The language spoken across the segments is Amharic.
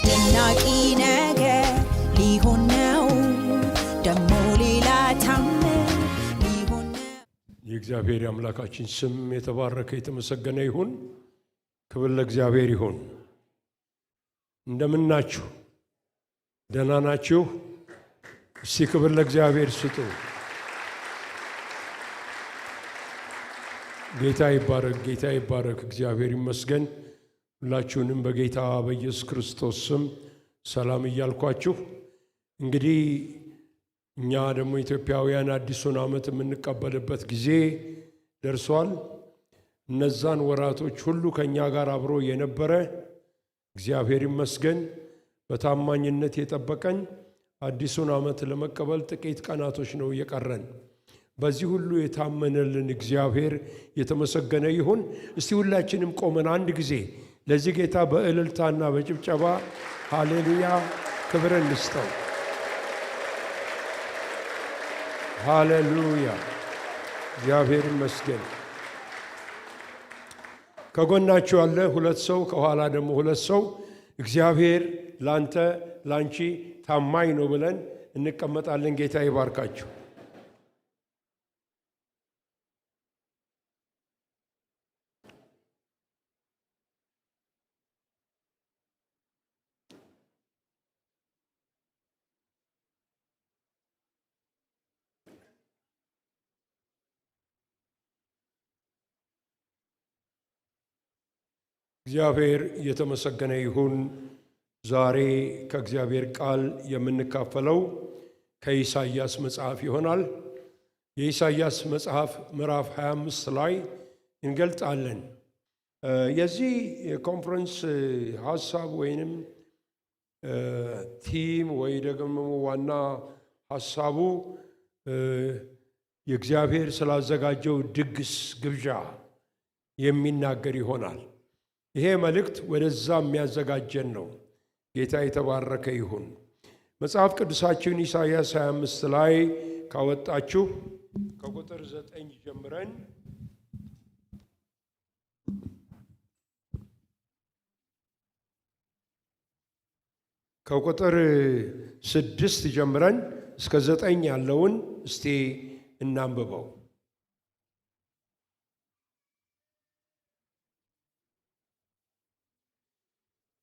አስደናቂ ነገር ሊሆን ነው ደሞ ሌላ ታምር ሊሆን ነው። የእግዚአብሔር አምላካችን ስም የተባረከ የተመሰገነ ይሁን። ክብር ለእግዚአብሔር ይሁን። እንደምን ናችሁ? ደህና ናችሁ? እስቲ ክብር ለእግዚአብሔር ስጡ። ጌታ ይባረክ፣ ጌታ ይባረክ። እግዚአብሔር ይመስገን። ሁላችሁንም በጌታ በኢየሱስ ክርስቶስ ስም ሰላም እያልኳችሁ እንግዲህ እኛ ደግሞ ኢትዮጵያውያን አዲሱን ዓመት የምንቀበልበት ጊዜ ደርሷል። እነዛን ወራቶች ሁሉ ከኛ ጋር አብሮ የነበረ እግዚአብሔር ይመስገን በታማኝነት የጠበቀን አዲሱን ዓመት ለመቀበል ጥቂት ቀናቶች ነው የቀረን። በዚህ ሁሉ የታመነልን እግዚአብሔር የተመሰገነ ይሁን። እስቲ ሁላችንም ቆመን አንድ ጊዜ ለዚህ ጌታ በእልልታና በጭብጨባ ሃሌሉያ ክብር እንስጠው። ሃሌሉያ እግዚአብሔር ይመስገን። ከጎናችሁ ያለ ሁለት ሰው ከኋላ ደግሞ ሁለት ሰው እግዚአብሔር ላንተ ላንቺ ታማኝ ነው ብለን እንቀመጣለን። ጌታ ይባርካችሁ። እግዚአብሔር የተመሰገነ ይሁን። ዛሬ ከእግዚአብሔር ቃል የምንካፈለው ከኢሳይያስ መጽሐፍ ይሆናል። የኢሳይያስ መጽሐፍ ምዕራፍ 25 ላይ እንገልጣለን። የዚህ የኮንፈረንስ ሐሳብ ወይንም ቲም ወይ ደግሞ ዋና ሐሳቡ የእግዚአብሔር ስላዘጋጀው ድግስ ግብዣ የሚናገር ይሆናል። ይሄ መልእክት ወደዛ የሚያዘጋጀን ነው። ጌታ የተባረከ ይሁን። መጽሐፍ ቅዱሳችሁን ኢሳይያስ 25 ላይ ካወጣችሁ ከቁጥር 9 ጀምረን ከቁጥር 6 ጀምረን እስከ 9 ያለውን እስቲ እናንብበው።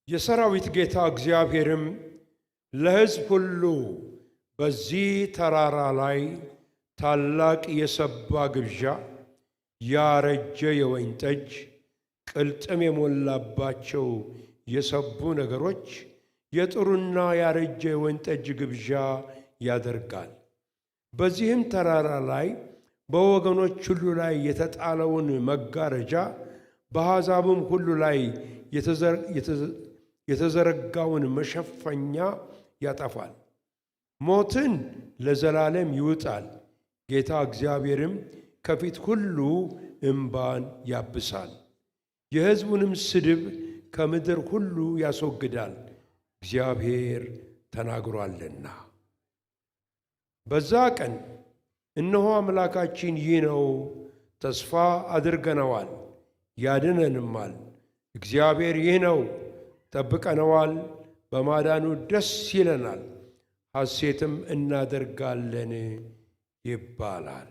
የሰራዊት ጌታ እግዚአብሔርም ለሕዝብ ሁሉ በዚህ ተራራ ላይ ታላቅ የሰባ ግብዣ፣ ያረጀ የወይን ጠጅ፣ ቅልጥም የሞላባቸው የሰቡ ነገሮች፣ የጥሩና ያረጀ የወይን ጠጅ ግብዣ ያደርጋል። በዚህም ተራራ ላይ በወገኖች ሁሉ ላይ የተጣለውን መጋረጃ፣ በአሕዛብም ሁሉ ላይ የተዘረጋውን መሸፈኛ ያጠፋል። ሞትን ለዘላለም ይውጣል። ጌታ እግዚአብሔርም ከፊት ሁሉ እምባን ያብሳል። የሕዝቡንም ስድብ ከምድር ሁሉ ያስወግዳል፣ እግዚአብሔር ተናግሯልና። በዛ ቀን እነሆ አምላካችን ይህ ነው፣ ተስፋ አድርገነዋል፣ ያድነንማል። እግዚአብሔር ይህ ነው፣ ጠብቀነዋል፣ በማዳኑ ደስ ይለናል፣ ሐሴትም እናደርጋለን ይባላል።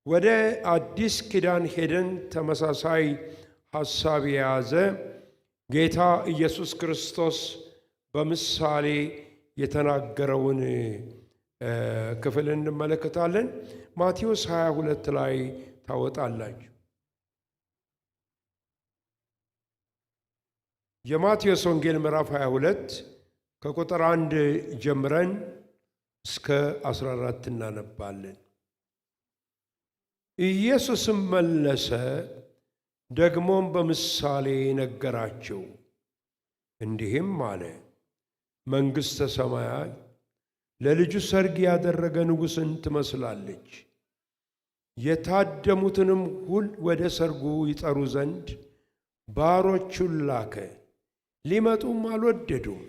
ወደ አዲስ ኪዳን ሄደን ተመሳሳይ ሐሳብ የያዘ ጌታ ኢየሱስ ክርስቶስ በምሳሌ የተናገረውን ክፍል እንመለከታለን። ማቴዎስ 22 ላይ ታወጣላችሁ። የማቴዎስ ወንጌል ምዕራፍ 22 ከቁጥር 1 ጀምረን እስከ 14 እናነባለን። ኢየሱስም መለሰ፣ ደግሞም በምሳሌ ነገራቸው፣ እንዲህም አለ። መንግሥተ ሰማያት ለልጁ ሰርግ ያደረገ ንጉሥን ትመስላለች። የታደሙትንም ሁሉ ወደ ሰርጉ ይጠሩ ዘንድ ባሮቹን ላከ። ሊመጡም አልወደዱም።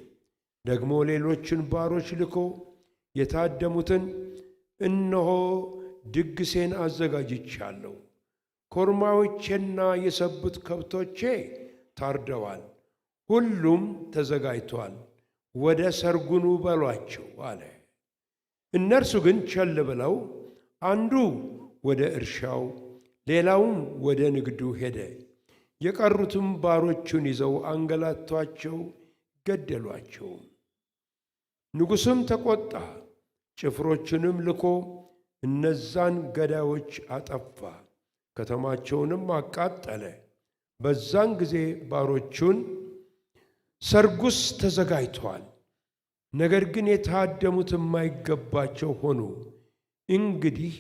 ደግሞ ሌሎችን ባሮች ልኮ የታደሙትን እነሆ ድግሴን ሁሉም ተዘጋጅቷል፣ ወደ ሰርጉ ኑ በሏቸው አለ። እነርሱ ግን ቸል ብለው አንዱ ወደ እርሻው ሌላውም ወደ ንግዱ ሄደ። የቀሩትም ባሮቹን ይዘው አንገላቷቸው፣ ገደሏቸው። ንጉሡም ተቆጣ፣ ጭፍሮቹንም ልኮ እነዛን ገዳዮች አጠፋ፣ ከተማቸውንም አቃጠለ። በዛን ጊዜ ባሮቹን ሰርጉስ ተዘጋጅቷል፣ ነገር ግን የታደሙት የማይገባቸው ሆኑ። እንግዲህ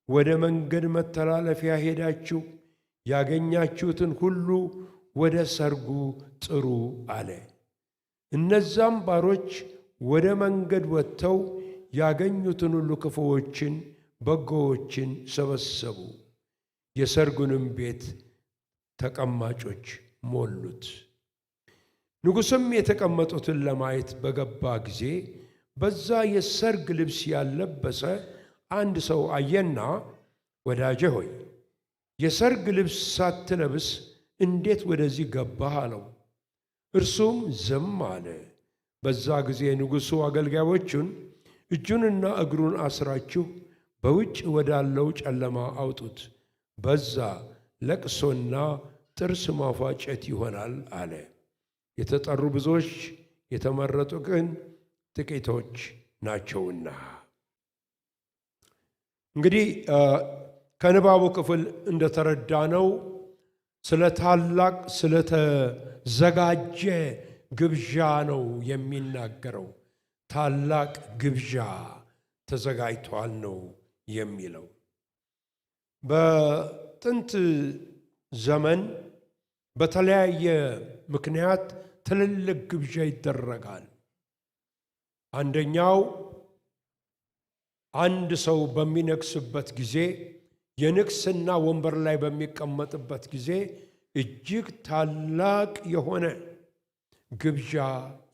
ወደ መንገድ መተላለፊያ ሄዳችሁ ያገኛችሁትን ሁሉ ወደ ሰርጉ ጥሩ አለ። እነዛም ባሮች ወደ መንገድ ወጥተው ያገኙትን ሁሉ ክፉዎችን፣ በጎዎችን ሰበሰቡ፣ የሰርጉንም ቤት ተቀማጮች ሞሉት። ንጉሡም የተቀመጡትን ለማየት በገባ ጊዜ በዛ የሰርግ ልብስ ያለበሰ አንድ ሰው አየና፣ ወዳጄ ሆይ የሰርግ ልብስ ሳትለብስ እንዴት ወደዚህ ገባህ? አለው። እርሱም ዝም አለ። በዛ ጊዜ ንጉሡ አገልጋዮቹን እጁንና እግሩን አስራችሁ በውጭ ወዳለው ጨለማ አውጡት፣ በዛ ለቅሶና ጥርስ ማፋጨት ይሆናል አለ። የተጠሩ ብዙዎች፣ የተመረጡ ግን ጥቂቶች ናቸውና። እንግዲህ ከንባቡ ክፍል እንደተረዳነው ስለ ታላቅ ስለተዘጋጀ ግብዣ ነው የሚናገረው። ታላቅ ግብዣ ተዘጋጅቷል ነው የሚለው። በጥንት ዘመን በተለያየ ምክንያት ትልልቅ ግብዣ ይደረጋል። አንደኛው አንድ ሰው በሚነግስበት ጊዜ፣ የንግስና ወንበር ላይ በሚቀመጥበት ጊዜ እጅግ ታላቅ የሆነ ግብዣ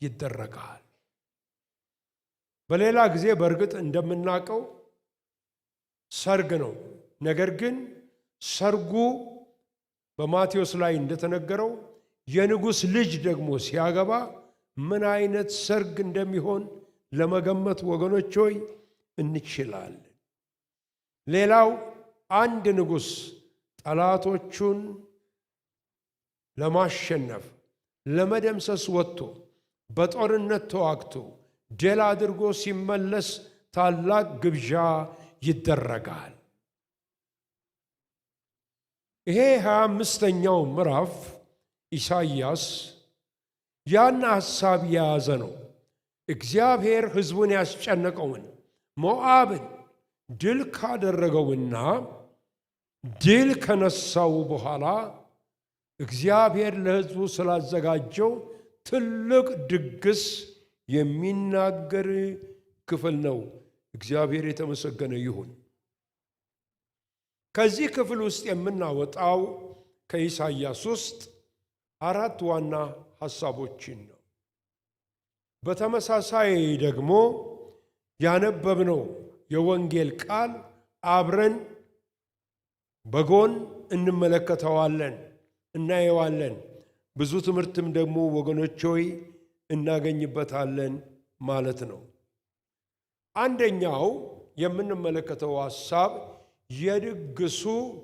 ይደረጋል። በሌላ ጊዜ በእርግጥ እንደምናውቀው ሰርግ ነው። ነገር ግን ሰርጉ በማቴዎስ ላይ እንደተነገረው የንጉሥ ልጅ ደግሞ ሲያገባ ምን አይነት ሰርግ እንደሚሆን ለመገመት ወገኖች ሆይ እንችላለን። ሌላው አንድ ንጉሥ ጠላቶቹን ለማሸነፍ ለመደምሰስ ወጥቶ በጦርነት ተዋግቶ ድል አድርጎ ሲመለስ ታላቅ ግብዣ ይደረጋል። ይሄ 25ኛው ምዕራፍ ኢሳይያስ ያን ሐሳብ የያዘ ነው። እግዚአብሔር ሕዝቡን ያስጨነቀውን ሞዓብን ድል ካደረገውና ድል ከነሳው በኋላ እግዚአብሔር ለሕዝቡ ስላዘጋጀው ትልቅ ድግስ የሚናገር ክፍል ነው። እግዚአብሔር የተመሰገነ ይሁን። ከዚህ ክፍል ውስጥ የምናወጣው ከኢሳይያስ ውስጥ 4 ዋና ሐሳቦችን ነው። በተመሳሳይ ደግሞ ያነበብነው የወንጌል ቃል አብረን በጎን እንመለከተዋለን፣ እናየዋለን። ብዙ ትምህርትም ደግሞ ወገኖች ሆይ እናገኝበታለን ማለት ነው። አንደኛው የምንመለከተው ሐሳብ የድግሱ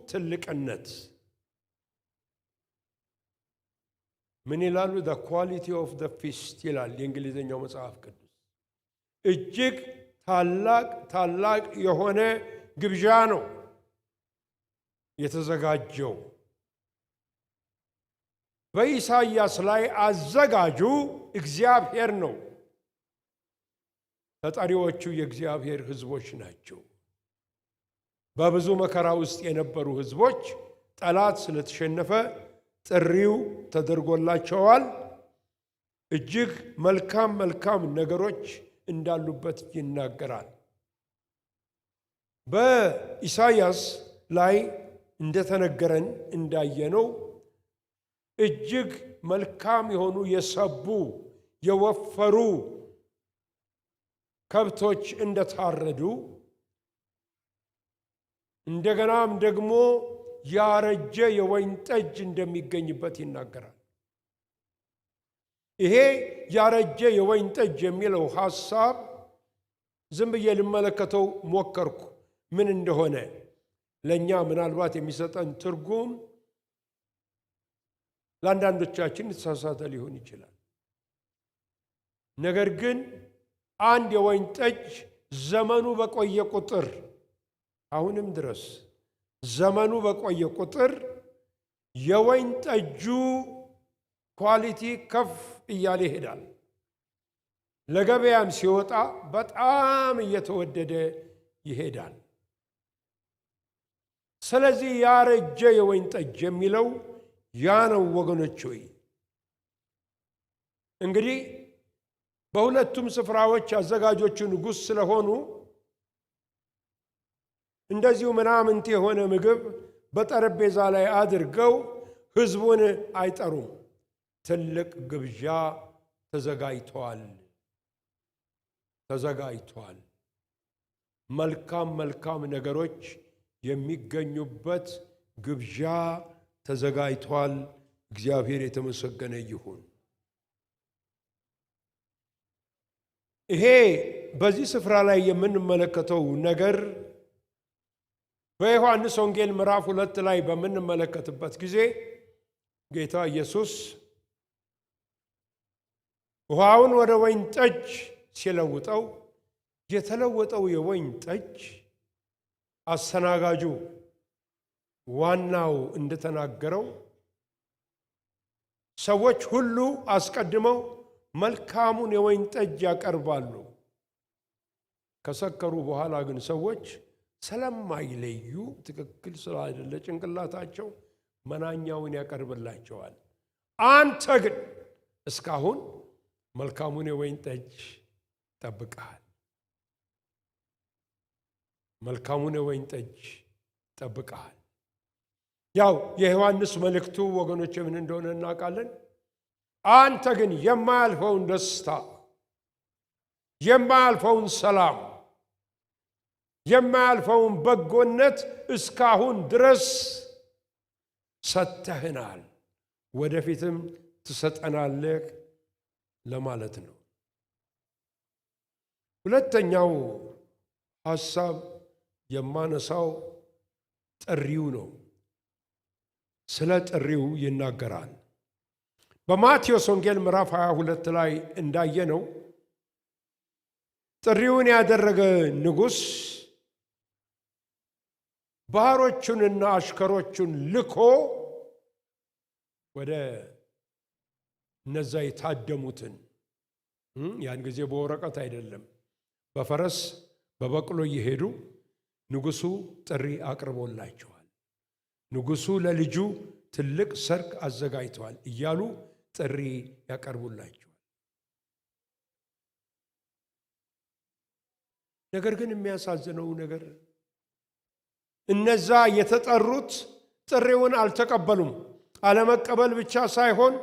ትልቅነት ምን ይላሉ? the quality of the feast ይላል የእንግሊዝኛው መጽሐፍ ቅዱስ። እጅግ ታላቅ የሆነ ግብዣ ነው የተዘጋጀው። በኢሳይያስ ላይ አዘጋጁ እግዚአብሔር ነው። ተጠሪዎቹ የእግዚአብሔር ሕዝቦች ናቸው። በብዙ መከራ ውስጥ የነበሩ ሕዝቦች ጠላት ስለተሸነፈ ጥሪው ተደርጎላቸዋል። እጅግ መልካም ነገሮች እንዳሉበት ይናገራል። በኢሳይያስ ላይ እንደተነገረን እንዳየነው እጅግ መልካም የሆኑ የሰቡ የወፈሩ ከብቶች እንደታረዱ እንደገናም ደግሞ ያረጀ የወይን ጠጅ እንደሚገኝበት ይናገራል። ይሄ ያረጀ የወይን ጠጅ የሚለው ሐሳብ ዝም ብዬ ልመለከተው ሞከርኩ ምን እንደሆነ። ለኛ ምናልባት የሚሰጠን ትርጉም ለአንዳንዶቻችን የተሳሳተ ሊሆን ይችላል። ነገር ግን አንድ የወይን ጠጅ ዘመኑ በቆየ ቁጥር አሁንም ድረስ ዘመኑ በቆየ ቁጥር የወይን ጠጁ ኳሊቲ ከፍ እያለ ይሄዳል። ለገበያም ሲወጣ በጣም እየተወደደ ይሄዳል። ስለዚህ ያረጀ የወይን ጠጅ የሚለው ያ ነው ወገኖች ሆይ። እንግዲህ በሁለቱም ስፍራዎች አዘጋጆቹ ንጉሥ ስለሆኑ እንደዚሁ ምናምንት የሆነ ምግብ በጠረጴዛ ላይ አድርገው ሕዝቡን አይጠሩም። ትልቅ ግብዣ ተዘጋጅቷል። መልካም መልካም ነገሮች የሚገኙበት ግብዣ ተዘጋጅቷል። እግዚአብሔር የተመሰገነ ይሁን። ይሄ በዚህ ስፍራ ላይ የምንመለከተው ነገር በዮሐንስ ወንጌል ምዕራፍ 2 ላይ በምንመለከትበት ጊዜ ጌታ ኢየሱስ ውሃውን ወደ ወይን ጠጅ ሲለውጠው የተለወጠው የወይን ጠጅ አስተናጋጁ ዋናው እንደተናገረው ሰዎች ሁሉ አስቀድመው መልካሙን የወይን ጠጅ ያቀርባሉ። ከሰከሩ በኋላ ግን ሰዎች ስለማይለዩ ትክክል ስላይደለ ጭንቅላታቸው መናኛውን ያቀርብላቸዋል። አንተ ግን እስካሁን መልካሙን የወይን ጠጅ ጠብቀሃል። መልካሙን የወይን ጠጅ ጠብቀሃል። ያው የዮሐንስ መልእክቱ ወገኖች ምን እንደሆነ እናውቃለን። አንተ ግን የማያልፈውን ደስታ፣ የማያልፈውን ሰላም፣ የማያልፈውን በጎነት እስካሁን ድረስ ሰጥተህናል፣ ወደፊትም ትሰጠናለህ ለማለት ነው። ሁለተኛው ሐሳብ የማነሳው ጥሪው ነው። ስለ ጥሪው ይናገራል። በማቴዎስ ወንጌል ምዕራፍ 22 ላይ እንዳየነው ጥሪውን ያደረገ ንጉሥ ባሮቹንና አሽከሮቹን ልኮ ወደ እነዛ የታደሙትን ያን ጊዜ በወረቀት አይደለም፣ በፈረስ በበቅሎ እየሄዱ ንጉሡ ጥሪ አቅርቦላቸዋል። ንጉሡ ለልጁ ትልቅ ሰርግ አዘጋጅተዋል እያሉ ጥሪ ያቀርቡላቸዋል። ነገር ግን የሚያሳዝነው ነገር እነዛ የተጠሩት ጥሪውን አልተቀበሉም። አለመቀበል ብቻ ሳይሆን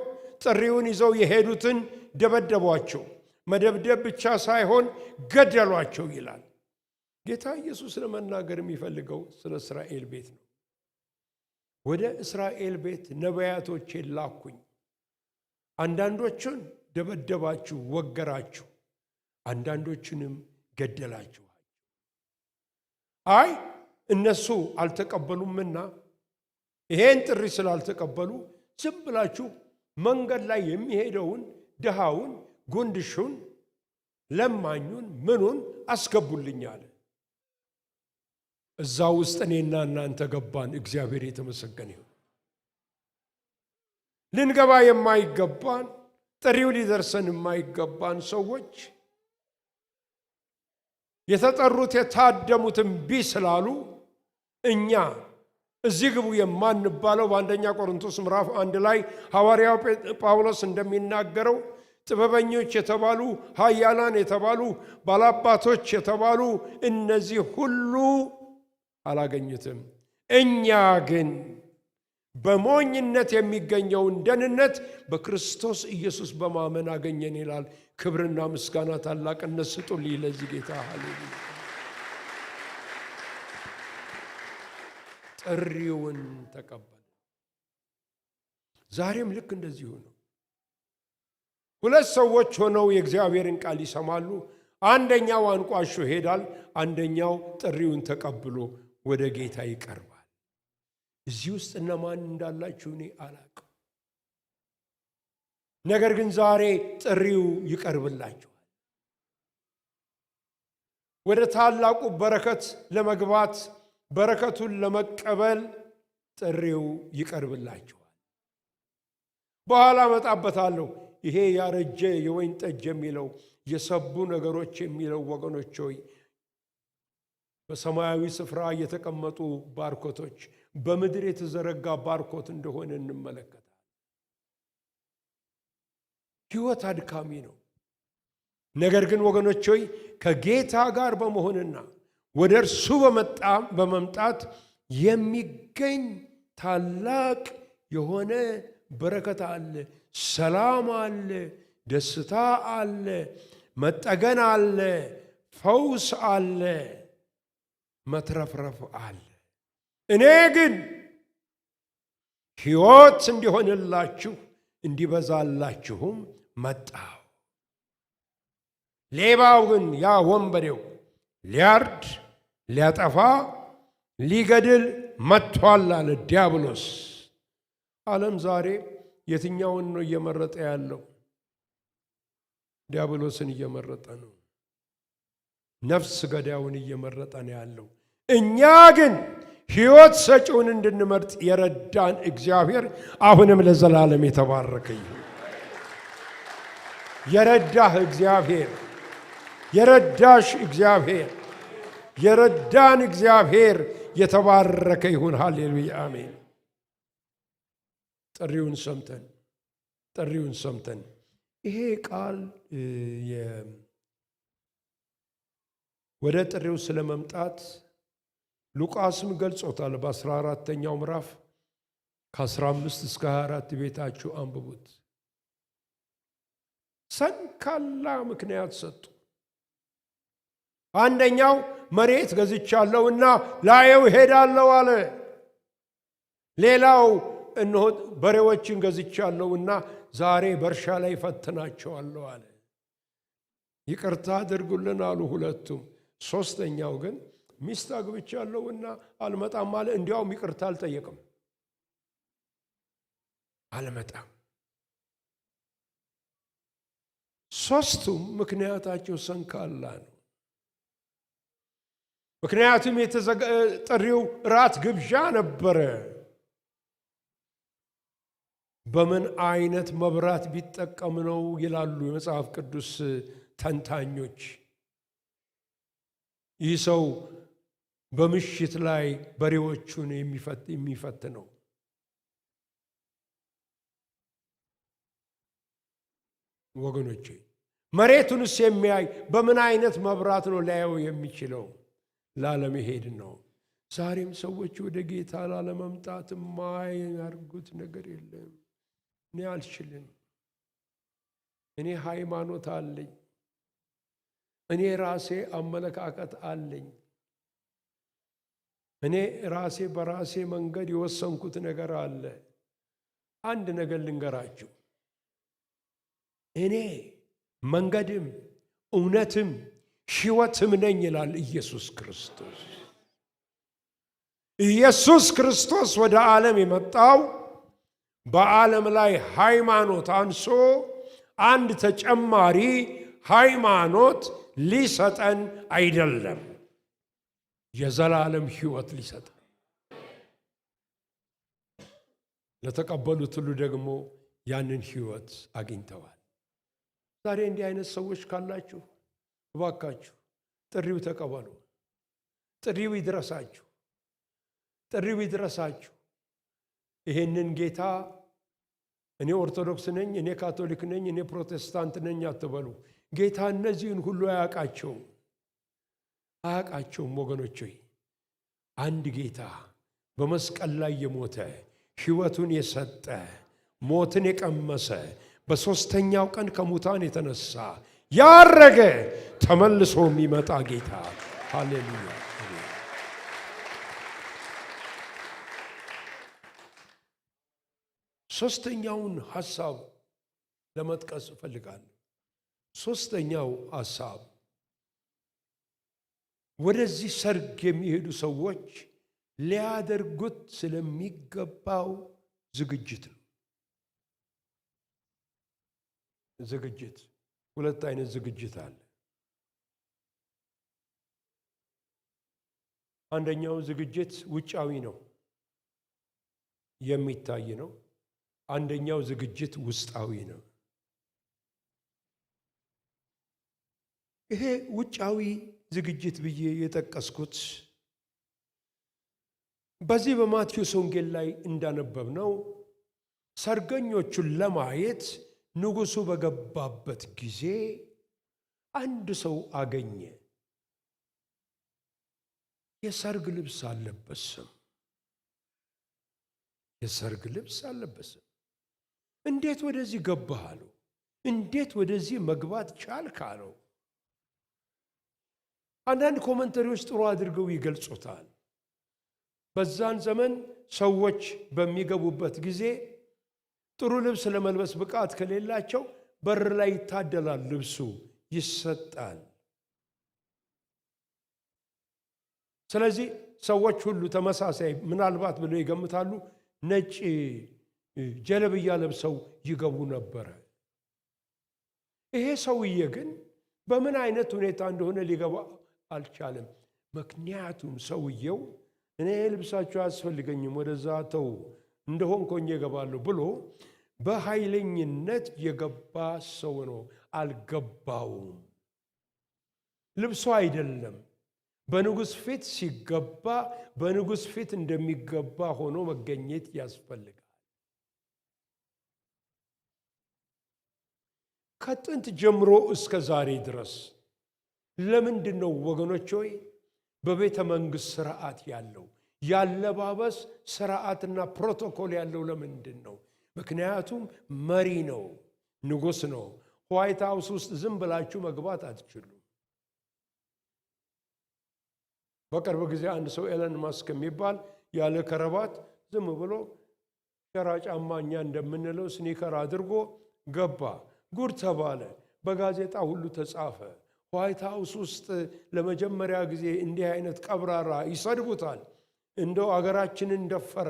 ጥሪውን ይዘው የሄዱትን ደበደቧቸው። መደብደብ ብቻ ሳይሆን ገደሏቸው ይላል። ጌታ ኢየሱስ ለመናገር የሚፈልገው ስለ እስራኤል ቤት ነው። ወደ እስራኤል ቤት ነቢያቶቼን ላኩኝ። አንዳንዶቹን ደበደባችሁ፣ ወገራችሁ፣ አንዳንዶቹንም ገደላችሁ። አይ እነሱ አልተቀበሉምና ይሄን ጥሪ ስላልተቀበሉ ዝም ብላችሁ መንገድ ላይ የሚሄደውን ድሃውን፣ ጉንድሹን፣ ለማኙን ምኑን አስገቡልኝ አለ። እዛ ውስጥ እኔና እናንተ ገባን። እግዚአብሔር የተመሰገነ ይሁን። ልንገባ የማይገባን ጥሪው ሊደርሰን የማይገባን ሰዎች የተጠሩት የታደሙትን ቢስላሉ እኛ እዚህ ግቡ የማንባለው በአንደኛ ቆሮንቶስ ምዕራፍ 1 ላይ ሐዋርያው ጳውሎስ እንደሚናገረው ጥበበኞች የተባሉ ኃያላን የተባሉ ባላባቶች የተባሉ እነዚህ ሁሉ አላገኙትም። እኛ ግን በሞኝነት የሚገኘውን ደህንነት በክርስቶስ ኢየሱስ በማመን አገኘን ይላል። ክብርና ምስጋና ታላቅነት ስጡልኝ ለዚህ ጌታ። ሃሌሉያ። ጥሪውን ተቀበለ። ዛሬም ልክ እንደዚሁ ነው። ሁለት ሰዎች ሆነው የእግዚአብሔርን ቃል ይሰማሉ። አንደኛው አንቋሾ ይሄዳል፣ አንደኛው ጥሪውን ተቀብሎ ወደ ጌታ ይቀርባል። እዚህ ውስጥ እነማን እንዳላችሁ እኔ አላውቅም። ነገር ግን ዛሬ ጥሪው ይቀርብላችኋል። ወደ ታላቁ በረከት ለመግባት በረከቱን ለመቀበል ጥሪው ይቀርብላችኋል። በኋላ እመጣበታለሁ። ይሄ ያረጀ የወይን ጠጅ የሚለው የሰቡ ነገሮች የሚለው ወገኖች ሆይ በሰማያዊ ስፍራ የተቀመጡ ባርኮቶች በምድር የተዘረጋ ባርኮት እንደሆነ እንመለከታለን። ሕይወት አድካሚ ነው። ነገር ግን ወገኖች ሆይ ከጌታ ጋር በመሆንና ወደ እርሱ በመምጣት የሚገኝ ታላቅ የሆነ በረከት አለ፣ ሰላም አለ፣ ደስታ አለ፣ መጠገን አለ፣ ፈውስ አለ፣ መትረፍረፍ አለ። እኔ ግን ሕይወት እንዲሆንላችሁ እንዲበዛላችሁም መጣሁ። ሌባው ግን ያ ወንበዴው ሊያርድ፣ ሊያጠፋ፣ ሊገድል መጥቷል አለ ዲያብሎስ። ዓለም ዛሬ የትኛውን ነው እየመረጠ ያለው? ዲያብሎስን እየመረጠ ነው። ነፍስ ገዳዩን እየመረጠ ነው ያለው። እኛ ግን ሕይወት ሰጪውን እንድንመርጥ የረዳን እግዚአብሔር አሁንም ለዘላለም የተባረከ ይሁን። የረዳህ እግዚአብሔር፣ የረዳሽ እግዚአብሔር፣ የረዳን እግዚአብሔር የተባረከ ይሁን። ሃሌሉያ አሜን። ጥሪውን ሰምተን ይሄ ቃል ወደ ጥሪው ስለመምጣት ሉቃስም ገልጾታል። በ14ኛው ምዕራፍ ከ15 እስከ 24 ቤታችሁ አንብቡት። ሰንካላ ምክንያት ሰጡ። አንደኛው መሬት ገዝቻለሁና ላየው ሄዳለሁ አለ። ሌላው እነሆ በሬዎችን ገዝቻለሁና ዛሬ በእርሻ ላይ ፈትናቸዋለሁ አለ። ይቅርታ አድርጉልን አሉ ሁለቱም። ሶስተኛው ግን ሚስት አግብቻለሁና አልመጣም አለ። እንዲያውም ይቅርታ አልጠየቅም፣ አልመጣም። ሶስቱም ምክንያታቸው ሰንካላ ነው። ምክንያቱም ጥሪው ራት ግብዣ ነበረ። በምን አይነት መብራት ቢጠቀም ነው ይላሉ የመጽሐፍ ቅዱስ ተንታኞች። ይህ ሰው በምሽት ላይ በሬዎቹን የሚፈትነው ወገኖቼ፣ መሬቱንስ የሚያይ በምን አይነት መብራት ነው ሊያየው የሚችለው? ላለመሄድ ነው። ዛሬም ሰዎች ወደ ጌታ ላለመምጣት የማያደርጉት ነገር የለም። እኔ አልችልም፣ እኔ ሃይማኖት አለኝ፣ እኔ ራሴ አመለካከት አለኝ፣ እኔ ራሴ በራሴ መንገድ የወሰንኩት ነገር አለ። አንድ ነገር ልንገራችሁ፣ እኔ መንገድም እውነትም ሕይወትም ነኝ ይላል ኢየሱስ ክርስቶስ። ኢየሱስ ክርስቶስ ወደ ዓለም የመጣው በዓለም ላይ ሃይማኖት አንሶ አንድ ተጨማሪ ሃይማኖት ሊሰጠን አይደለም፣ የዘላለም ሕይወት ሊሰጠን። ለተቀበሉት ሁሉ ደግሞ ያንን ሕይወት አግኝተዋል። ዛሬ እንዲህ አይነት ሰዎች ካላችሁ እባካችሁ ጥሪው ተቀበሉ። ጥሪው ይድረሳችሁ፣ ጥሪው ይድረሳችሁ። ይሄንን ጌታ እኔ ኦርቶዶክስ ነኝ፣ እኔ ካቶሊክ ነኝ፣ እኔ ፕሮቴስታንት ነኝ አትበሉ። ጌታ እነዚህን ሁሉ አያውቃቸውም ወገኖች ሆይ። አንድ ጌታ በመስቀል ላይ የሞተ ሕይወቱን የሰጠ ሞትን የቀመሰ በሦስተኛው ቀን ከሙታን የተነሳ ያረገ ተመልሶ የሚመጣ ጌታ። ሃሌሉያ። ሦስተኛውን ሐሳብ ለመጥቀስ እፈልጋለሁ። ሶስተኛው ሐሳብ ወደዚህ ሰርግ የሚሄዱ ሰዎች ሊያደርጉት ስለሚገባው ዝግጅት ነው። ዝግጅት፣ ሁለት አይነት ዝግጅት አለ። አንደኛው ዝግጅት ውጫዊ ነው፣ የሚታይ ነው። አንደኛው ዝግጅት ውስጣዊ ነው። ይሄ ውጫዊ ዝግጅት ብዬ የጠቀስኩት በዚህ በማቴዎስ ወንጌል ላይ እንዳነበብነው ሰርገኞቹን ለማየት ንጉሡ በገባበት ጊዜ አንድ ሰው አገኘ። የሰርግ ልብስ አልለበሰም። የሰርግ ልብስ አልለበሰም። እንዴት ወደዚህ ገባህ አለው። እንዴት ወደዚህ መግባት ቻልክ አለው። አንዳንድ ኮመንተሪዎች ጥሩ አድርገው ይገልጹታል። በዛን ዘመን ሰዎች በሚገቡበት ጊዜ ጥሩ ልብስ ለመልበስ ብቃት ከሌላቸው በር ላይ ይታደላል፣ ልብሱ ይሰጣል። ስለዚህ ሰዎች ሁሉ ተመሳሳይ ምናልባት ብለው ይገምታሉ፣ ነጭ ጀለብያ ለብሰው ይገቡ ነበረ። ይሄ ሰውዬ ግን በምን አይነት ሁኔታ እንደሆነ ሊገባ አልቻለም። ምክንያቱም ሰውየው እኔ ልብሳቸው አያስፈልገኝም ወደዛ ተው እንደሆንኩ እገባለሁ ብሎ በኃይለኝነት የገባ ሰው ነው። አልገባውም። ልብሱ አይደለም። በንጉሥ ፊት ሲገባ በንጉሥ ፊት እንደሚገባ ሆኖ መገኘት ያስፈልጋል። ከጥንት ጀምሮ እስከ ዛሬ ድረስ ለምንድን ነው ወገኖች ሆይ በቤተ መንግሥት ስርዓት ያለው ያለባበስ ስርዓትና ፕሮቶኮል ያለው ለምንድን ነው? ምክንያቱም መሪ ነው፣ ንጉሥ ነው። ዋይት ሃውስ ውስጥ ዝም ብላችሁ መግባት አትችሉም። በቅርብ ጊዜ አንድ ሰው ኤለን ማስክ የሚባል ያለ ከረባት ዝም ብሎ ሸራ ጫማ እኛ እንደምንለው ስኒከር አድርጎ ገባ። ጉድ ተባለ። በጋዜጣ ሁሉ ተጻፈ። ዋይት ሃውስ ውስጥ ለመጀመሪያ ጊዜ እንዲህ አይነት ቀብራራ ይሰድቡታል። እንደው አገራችንን ደፈረ፣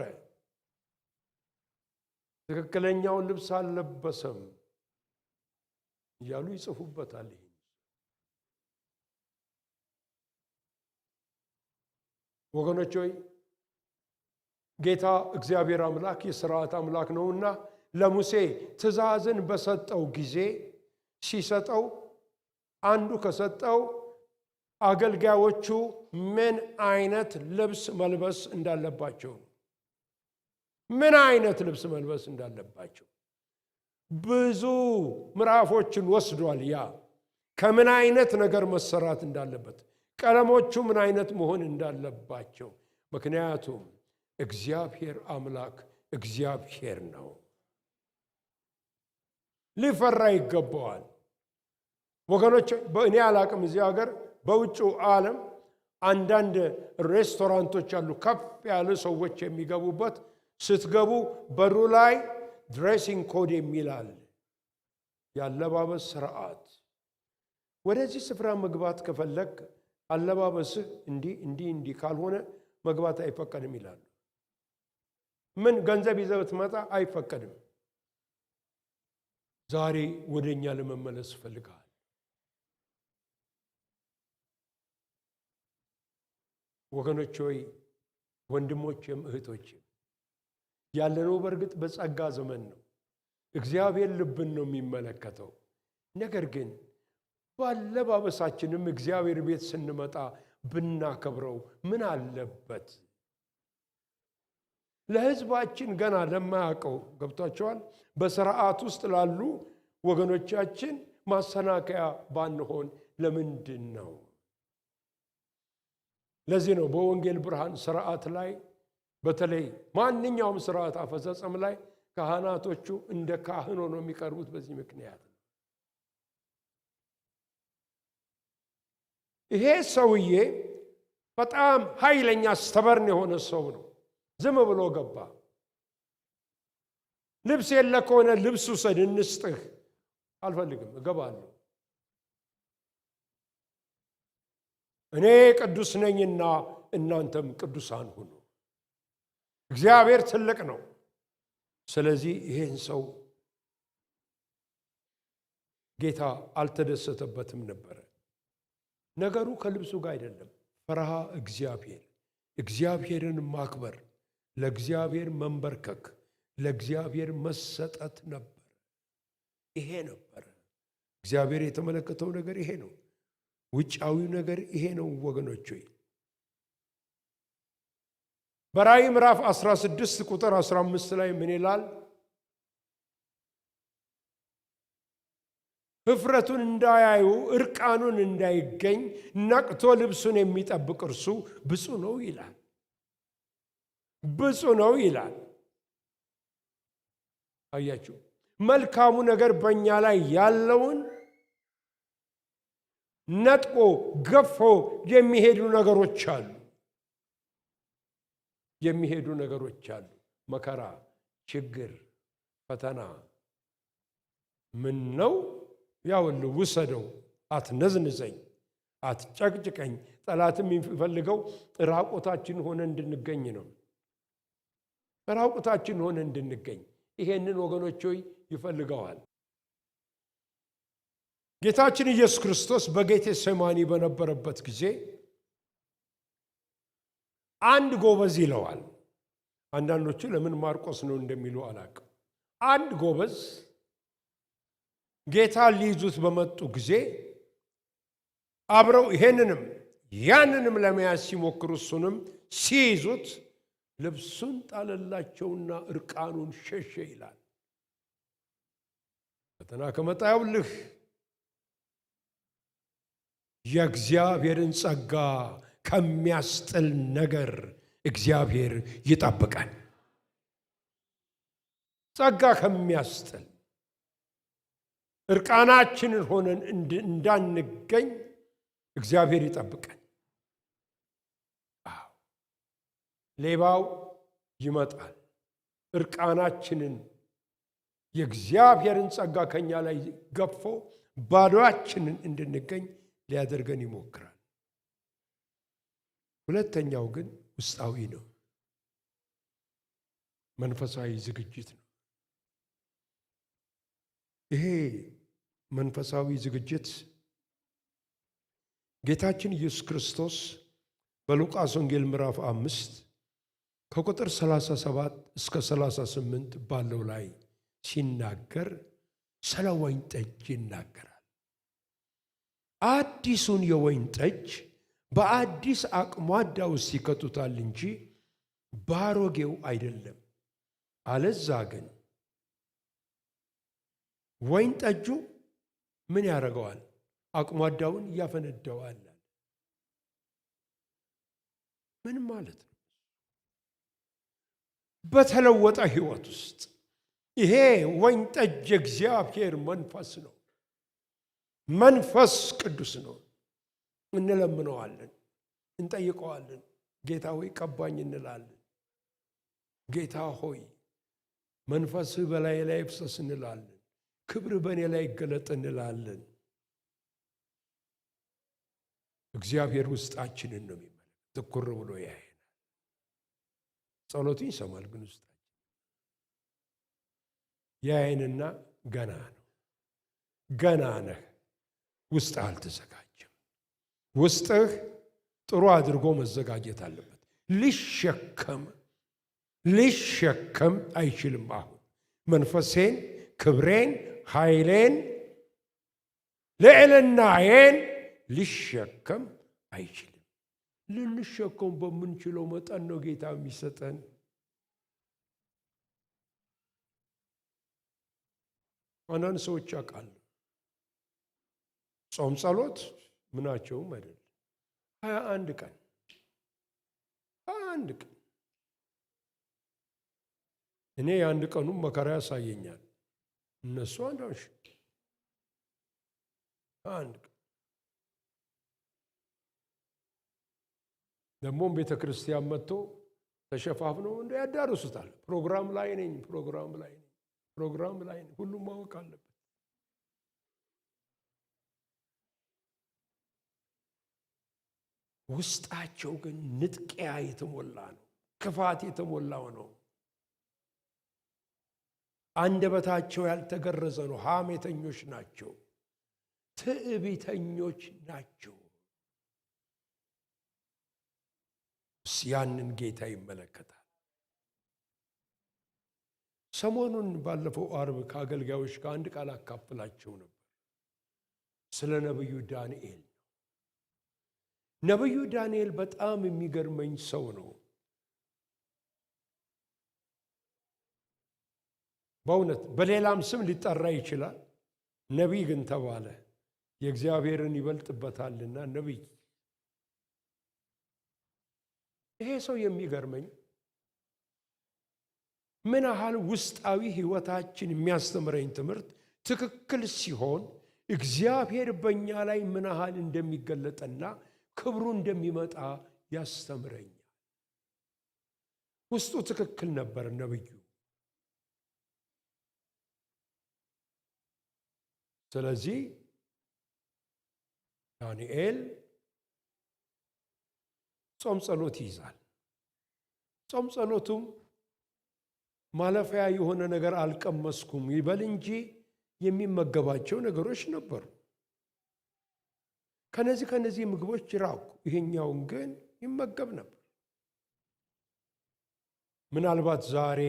ትክክለኛውን ልብስ አልለበሰም እያሉ ይጽፉበታል። ወገኖች ሆይ ጌታ እግዚአብሔር አምላክ የሥርዓት አምላክ ነውና ለሙሴ ትእዛዝን በሰጠው ጊዜ ሲሰጠው አንዱ ከሰጠው አገልጋዮቹ ምን አይነት ልብስ መልበስ እንዳለባቸው ምን አይነት ልብስ መልበስ እንዳለባቸው ብዙ ምዕራፎችን ወስዷል። ያ ከምን አይነት ነገር መሰራት እንዳለበት፣ ቀለሞቹ ምን አይነት መሆን እንዳለባቸው። ምክንያቱም እግዚአብሔር አምላክ እግዚአብሔር ነው፣ ሊፈራ ይገባዋል። ወገኖች በእኔ አላቅም፣ እዚህ ሀገር በውጭው ዓለም አንዳንድ ሬስቶራንቶች አሉ፣ ከፍ ያሉ ሰዎች የሚገቡበት። ስትገቡ በሩ ላይ ድሬሲንግ ኮድ የሚላል የአለባበስ ስርዓት። ወደዚህ ስፍራ መግባት ከፈለግ አለባበስህ እንዲህ ካልሆነ መግባት አይፈቀድም ይላሉ። ምን ገንዘብ ይዘህ ብትመጣ አይፈቀድም። ዛሬ ወደኛ ለመመለስ ፈልጋል። ወገኖች ሆይ ወንድሞችም እህቶችም ያለነው በእርግጥ በጸጋ ዘመን ነው። እግዚአብሔር ልብን ነው የሚመለከተው። ነገር ግን ባለባበሳችንም እግዚአብሔር ቤት ስንመጣ ብናከብረው ምን አለበት? ለሕዝባችን ገና ለማያውቀው ገብቷቸዋል። በስርዓት ውስጥ ላሉ ወገኖቻችን ማሰናከያ ባንሆን ለምንድን ነው? ለዚህ ነው በወንጌል ብርሃን ስርዓት ላይ በተለይ ማንኛውም ስርዓት አፈጻጸም ላይ ካህናቶቹ እንደ ካህን ሆነው የሚቀርቡት በዚህ ምክንያት ነው። ይሄ ሰውዬ በጣም ኃይለኛ ስተበርን የሆነ ሰው ነው። ዝም ብሎ ገባ። ልብስ የለ ከሆነ ልብስ ውሰድ እንስጥህ አልፈልግም፣ እገባለሁ። እኔ ቅዱስ ነኝና እናንተም ቅዱሳን ሁኑ። እግዚአብሔር ትልቅ ነው። ስለዚህ ይሄን ሰው ጌታ አልተደሰተበትም ነበር። ነገሩ ከልብሱ ጋር አይደለም። ፈርሃ እግዚአብሔር፣ እግዚአብሔርን ማክበር፣ ለእግዚአብሔር መንበርከክ፣ ለእግዚአብሔር መሰጠት ነበር። ይሄ ነበር እግዚአብሔር የተመለከተው ነገር። ይሄ ነው ውጫዊው ነገር። ይሄ ነው ወገኖች ሆይ። በራእይ ምዕራፍ 16 ቁጥር 15 ላይ ምን ይላል? ኅፍረቱን እንዳያዩ እርቃኑን እንዳይገኝ ነቅቶ ልብሱን የሚጠብቅ እርሱ ብፁዕ ነው ይላል። ብፁዕ ነው ይላል። አያችሁ፣ መልካሙ ነገር በእኛ ላይ ያለውን ነጥቆ ገፎ የሚሄዱ ነገሮች አሉ። የሚሄዱ ነገሮች አሉ። መከራ፣ ችግር፣ ፈተና። ምን ነው ያውልህ፣ ውሰደው፣ አትነዝንዘኝ፣ አትጨቅጭቀኝ። ጠላትም የሚፈልገው ራቁታችን ሆነ እንድንገኝ ነው። ራቁታችን ሆነ እንድንገኝ ይሄንን ወገኖች ሆይ ይፈልገዋል። ጌታችን ኢየሱስ ክርስቶስ በጌቴሴማኒ በነበረበት ጊዜ አንድ ጎበዝ ይለዋል። አንዳንዶቹ ለምን ማርቆስ ነው እንደሚሉ አላውቅም። አንድ ጎበዝ ጌታ ሊይዙት በመጡ ጊዜ አብረው ይሄንንም ያንንም ለመያዝ ሲሞክሩ እሱንም ሲይዙት ልብሱን ጣለላቸውና እርቃኑን ሸሸ ይላል። ፈተና ከመጣ ያውልህ የእግዚአብሔርን ጸጋ ከሚያስጥል ነገር እግዚአብሔር ይጠብቃል። ጸጋ ከሚያስጥል እርቃናችንን ሆነን እንዳንገኝ እግዚአብሔር ይጠብቃል። ሌባው ይመጣል። እርቃናችንን የእግዚአብሔርን ጸጋ ከኛ ላይ ገፎ ባዶአችንን እንድንገኝ ሊያደርገን ይሞክራል። ሁለተኛው ግን ውስጣዊ ነው፣ መንፈሳዊ ዝግጅት ነው። ይሄ መንፈሳዊ ዝግጅት ጌታችን ኢየሱስ ክርስቶስ በሉቃስ ወንጌል ምዕራፍ 5 ከቁጥር 37 እስከ 38 ባለው ላይ ሲናገር ስለ ወይን ጠጅ ይናገራል። አዲሱን የወይን ጠጅ በአዲስ አቅሟዳ ውስጥ ይከቱታል እንጂ ባሮጌው አይደለም። አለዛ ግን ወይን ጠጁ ምን ያደርገዋል? አቅሟዳውን ያፈነደዋል። ምን ማለት ነው? በተለወጠ ሕይወት ውስጥ ይሄ ወይን ጠጅ እግዚአብሔር መንፈስ ነው፣ መንፈስ ቅዱስ ነው። እንለምነዋለን፣ እንጠይቀዋለን። ጌታ ሆይ ቀባኝ እንላለን። ጌታ ሆይ መንፈስህ በላይ ላይ ይፍሰስ እንላለን። ክብር በእኔ ላይ ይገለጥ እንላለን። እግዚአብሔር ውስጣችንን ነው የሚመለከት። ትኩር ብሎ ያየናል። ጸሎቱን ይሰማል፣ ግን ውስጣችን ያየንና ገና ነው፣ ገና ነህ፣ ውስጥህ አልተዘጋጀም። ውስጥህ ጥሩ አድርጎ መዘጋጀት አለበት። ሊሸከም አይችልም። አሁን መንፈሴን፣ ክብሬን፣ ኃይሌን፣ ልዕልናዬን ሊሸከም አይችልም። ልንሸከም በምንችለው መጠን ነው ጌታ የሚሰጠን። አንዳንድ ሰዎች ያውቃሉ፣ ጾም ጸሎት ምናቸውም አይደለም። 21 ቀን እኔ የአንድ ቀኑም መከራ ያሳየኛል። እነሱ አንድ ቀን ደግሞም ቤተ ክርስቲያን መጥቶ ተሸፋፍነው እንደ ያዳርሱታል። ፕሮግራም ላይ ነኝ፣ ሁሉም ማወቅ አለበት። ውስጣቸው ግን ንጥቂያ የተሞላ ነው፣ ክፋት የተሞላው ነው። አንደበታቸው ያልተገረዘ ነው። ሐሜተኞች ናቸው፣ ትዕቢተኞች ናቸው። ያንን ጌታ ይመለከታል። ሰሞኑን ባለፈው ዓርብ ከአገልጋዮች ጋር አንድ ቃል አካፍላቸው ነበር ስለ ነብዩ ዳንኤል። ነብዩ ዳንኤል በጣም የሚገርመኝ ሰው ነው። በእውነት በሌላም ስም ሊጠራ ይችላል። ነቢይ ግን ተባለ። የእግዚአብሔርን ይበልጥበታልና ነቢይ። ይሄ ሰው የሚገርመኝ ምን ያህል ውስጣዊ ሕይወታችን የሚያስተምረኝ ትምህርት ትክክል ሲሆን እግዚአብሔር በእኛ ላይ ምን ያህል እንደሚገለጥና ክብሩ እንደሚመጣ ያስተምረኛል። ውስጡ ትክክል ነበር ነብዩ። ስለዚህ ዳንኤል ጾም ጸሎት ይይዛል። ጾም ጸሎቱም ማለፊያ የሆነ ነገር አልቀመስኩም ይበል እንጂ የሚመገባቸው ነገሮች ነበሩ። ከነዚህ ምግቦች ራቁ። ይሄኛውን ግን ይመገብ ነበር። ምናልባት ዛሬ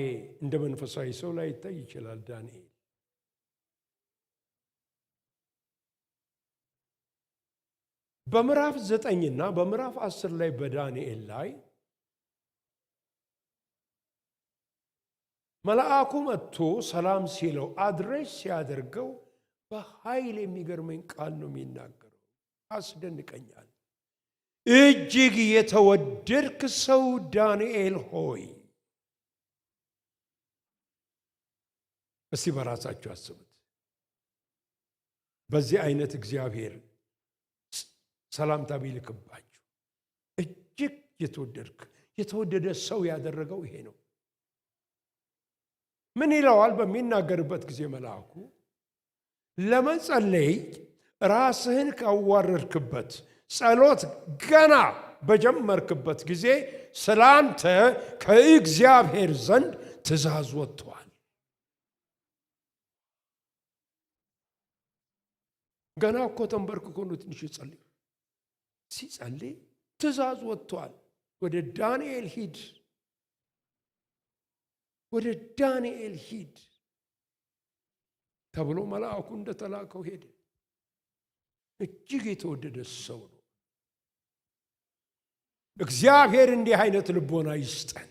እንደ መንፈሳዊ ሰው ላይ ይታይ ይችላል ዳንኤል። በምዕራፍ 9 እና በምዕራፍ 10 ላይ በዳንኤል ላይ መልአኩ መጥቶ ሰላም ሲለው አድሬስ ሲያደርገው በኃይል የሚገርመኝ ቃል ነው የሚናገረው። አስደንቀኛል። እጅግ የተወደድክ ሰው ዳንኤል ሆይ። እስቲ በራሳችሁ አስቡት። በዚህ አይነት እግዚአብሔር ሰላምታ ቢልክባችሁ እጅግ የተወደደ ሰው ያደረገው ይሄ ነው። ምን ይለዋል በሚናገርበት ጊዜ መልአኩ? ለመጸለይ ራስህን ካዋረድክበት ጸሎት ገና በጀመርክበት ጊዜ ስላንተ ከእግዚአብሔር ዘንድ ትእዛዝ ወጥቷል። ገና እኮ ተንበርክኮ ነው ትንሽ ጸልይ። ሲጸልይ ትእዛዝ ወጥቷል። ወደ ዳንኤል ሂድ፣ ወደ ዳንኤል ሂድ ተብሎ መልአኩ እንደተላከው ሄደ። እጅግ የተወደደ ሰው ነው። እግዚአብሔር እንዲህ አይነት ልቦና ይስጠን።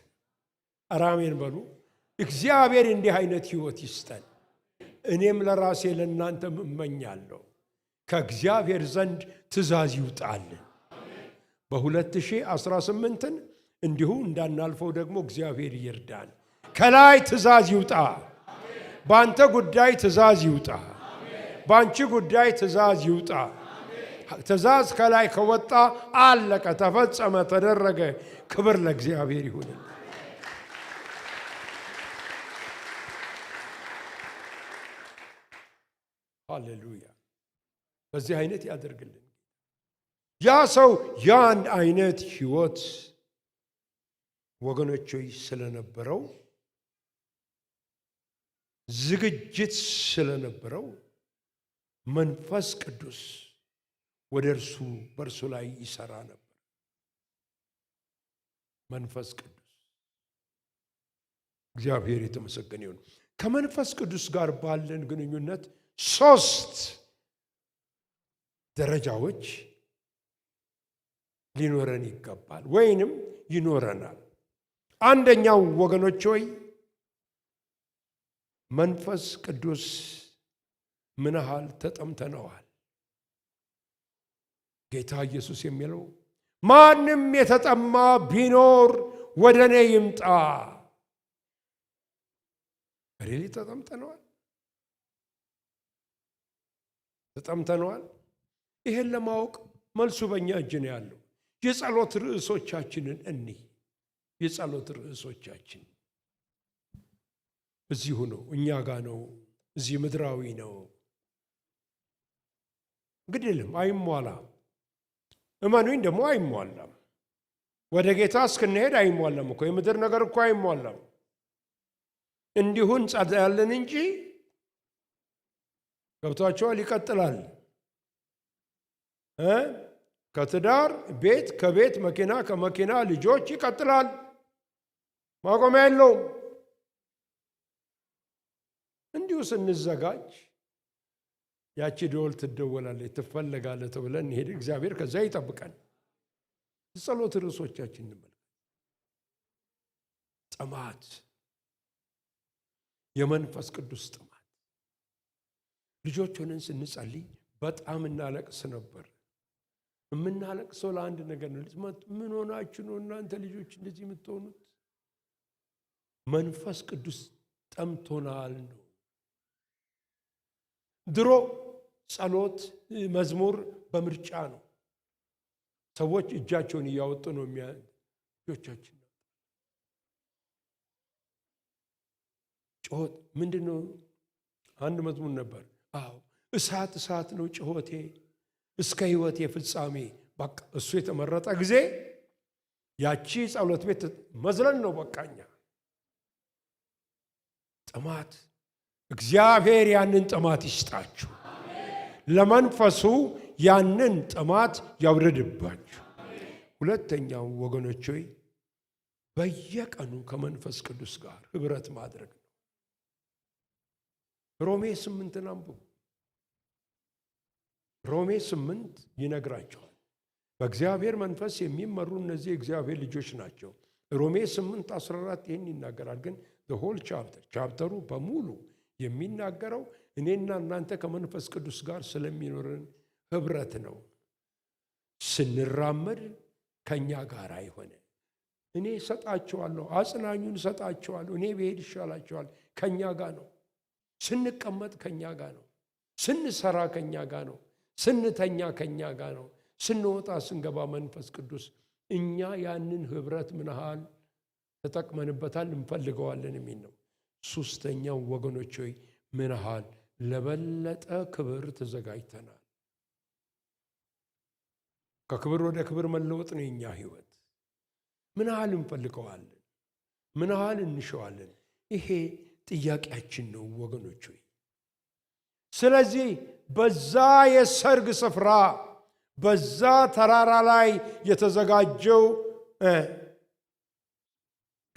አሜን በሉ። እግዚአብሔር እንዲህ አይነት ሕይወት ይስጠን። እኔም ለራሴ ለእናንተም እመኛለሁ ከእግዚአብሔር ዘንድ ትእዛዝ ይውጣልን። በ2018 እንዲሁ እንዳናልፈው ደግሞ እግዚአብሔር ይርዳን። ከላይ ትእዛዝ ይውጣ። በአንተ ጉዳይ ትእዛዝ ይውጣ። በአንቺ ጉዳይ ትእዛዝ ይውጣ። ትእዛዝ ከላይ ከወጣ አለቀ፣ ተፈጸመ፣ ተደረገ። ክብር ለእግዚአብሔር ይሁን። ሃሌሉያ። በዚህ አይነት ያደርግልን ያ ሰው። ያን አይነት ሕይወት ወገኖች ስለነበረው፣ ዝግጅት ስለነበረው መንፈስ ቅዱስ ወደ በእርሱ ላይ ይሰራ ነበር። መንፈስ ቅዱስ እግዚአብሔር የተመሰገነ ይሁን። ከመንፈስ ቅዱስ ጋር ባለን ግንኙነት 3 ደረጃዎች ሊኖረን ይገባል ወይንም ይኖረናል። አንደኛው ወገኖች ሆይ መንፈስ ቅዱስ ምን ያህል ተጠምተነዋል? ጌታ ኢየሱስ የሚለው ማንም የተጠማ ቢኖር ወደ እኔ ይምጣ። ሪሊ ተጠምተነዋል። ይሄን ለማወቅ መልሱ በእኛ እጅ ነው ያለው። የጸሎት ርዕሶቻችንን እንይ። የጸሎት ርዕሶቻችን እዚሁ ነው፣ እኛ ጋር ነው፣ እዚህ ምድራዊ ነው። እንግዲህ አይሟላ እመኑኝ ደግሞ አይሟላም። ወደ ጌታ እስክንሄድ አይሟላም እኮ የምድር ነገር እኮ አይሟላም። እንዲሁ እንጸልያለን እንጂ ገብቷቸዋል። ይቀጥላል። ከትዳር ቤት፣ ከቤት መኪና፣ ከመኪና ልጆች ይቀጥላል። ማቆሚያ የለውም። እንዲሁ ስንዘጋጅ ያቺ ደወል ትደወላለች፣ ትፈለጋለህ ተብለን እንሄድ። እግዚአብሔር ከዛ ይጠብቀን። ጸሎት ርዕሶቻችን እንመልከት። ጥማት፣ የመንፈስ ቅዱስ ጥማት። ልጆች ሆነን ስንጸልይ በጣም እናለቅስ ነበር። የምናለቅሰው ለአንድ ነገር ነው። ምን ሆናችሁ ነው እናንተ ልጆች እንደዚህ የምትሆኑት? መንፈስ ቅዱስ ጠምቶናል ነው። ድሮ ጸሎት፣ መዝሙር በምርጫ ነው። ሰዎች እጃቸውን እያወጡ ነው ልጆቻችን ጮት ምንድነው? አንድ መዝሙር ነበር። እሳት እሳት ነው ጮቴ እስከ ሕይወቴ ፍጻሜ። በቃ እሱ የተመረጠ ጊዜ ያቺ ጸሎት ቤት መዝለን ነው በቃኛ። ጥማት፣ እግዚአብሔር ያንን ጥማት ይስጣችሁ። ለመንፈሱ ያንን ጥማት ያውርድባችሁ። ሁለተኛው ወገኖች ሆይ በየቀኑ ከመንፈስ ቅዱስ ጋር ህብረት ማድረግ ነው። ሮሜ 8 አንብቡ። ሮሜ 8 ይነግራቸዋል። በእግዚአብሔር መንፈስ የሚመሩ እነዚህ የእግዚአብሔር ልጆች ናቸው። ሮሜ 8:14 ይህን ይናገራል። ግን ሆል ቻፕተሩ በሙሉ የሚናገረው እኔና እናንተ ከመንፈስ ቅዱስ ጋር ስለሚኖርን ህብረት ነው። ስንራመድ ከኛ ጋር አይሆነ። እኔ ሰጣቸዋለሁ፣ አጽናኙን ሰጣቸዋለሁ፣ እኔ ብሄድ ይሻላቸዋል። ከኛ ጋር ነው። ስንቀመጥ ከኛ ጋር ነው። ስንሰራ ከኛ ጋር ነው። ስንተኛ ከኛ ጋር ነው። ስንወጣ ስንገባ መንፈስ ቅዱስ። እኛ ያንን ህብረት ምን ያህል ተጠቅመንበታል፣ እንፈልገዋለን የሚል ነው። ሶስተኛው ወገኖች ሆይ ምን ያህል ለበለጠ ክብር ተዘጋጅተናል። ከክብር ወደ ክብር መለወጥ ነው የኛ ህይወት። ምን ያህል እንፈልገዋለን፣ ምን ያህል እንሸዋለን። ይሄ ጥያቄያችን ነው ወገኖች ሆይ። ስለዚህ በዛ የሰርግ ስፍራ በዛ ተራራ ላይ የተዘጋጀው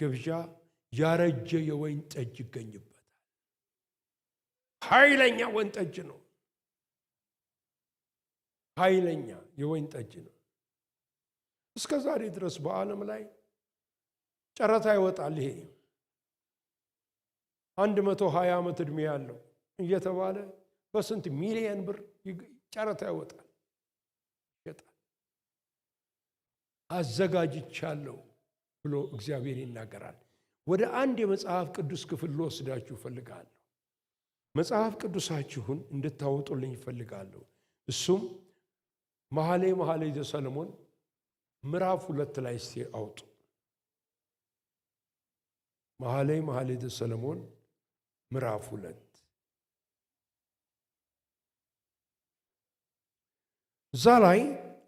ግብዣ ያረጀ የወይን ጠጅ ይገኝበታል። ኃይለኛ ወይን ጠጅ ነው። ኃይለኛ የወይን ጠጅ ነው። እስከ ዛሬ ድረስ በዓለም ላይ ጨረታ ይወጣል። ይሄ 120 ዓመት ዕድሜ ያለው እየተባለ በስንት ሚሊዮን ብር ጨረታ ይወጣል፣ ይሸጣል። አዘጋጅቻለሁ ብሎ እግዚአብሔር ይናገራል። ወደ አንድ የመጽሐፍ ቅዱስ ክፍል ልወስዳችሁ እፈልጋለሁ። መጽሐፍ ቅዱሳችሁን እንድታወጡልኝ እፈልጋለሁ። እሱም መኃልየ ዘሰሎሞን ምዕራፍ 2 ላይ እስቲ አውጡ። መኃልየ ዘሰሎሞን ምዕራፍ 2 እዛ ላይ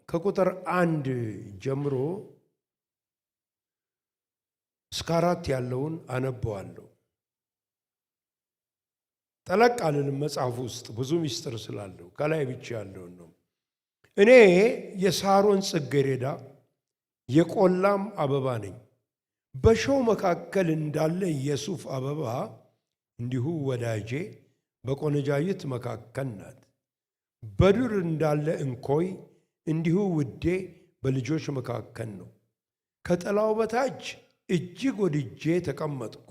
ከቁጥር 1 ጀምሮ እስከ 4 ያለውን አነበዋለሁ። ጠለቅ አልልም። መጽሐፍ ውስጥ ብዙ ምስጢር ስላለው ከላይ ብቻ ያለውን ነው። እኔ የሳሮን ጽጌረዳ የቆላም አበባ ነኝ። በእሾህ መካከል እንዳለ የሱፍ አበባ እንዲሁ ወዳጄ በቆነጃጅት መካከል ናት። በዱር እንዳለ እንኮይ እንዲሁ ውዴ በልጆች መካከል ነው። ከጥላው በታች እጅግ ወድጄ ተቀመጥኩ።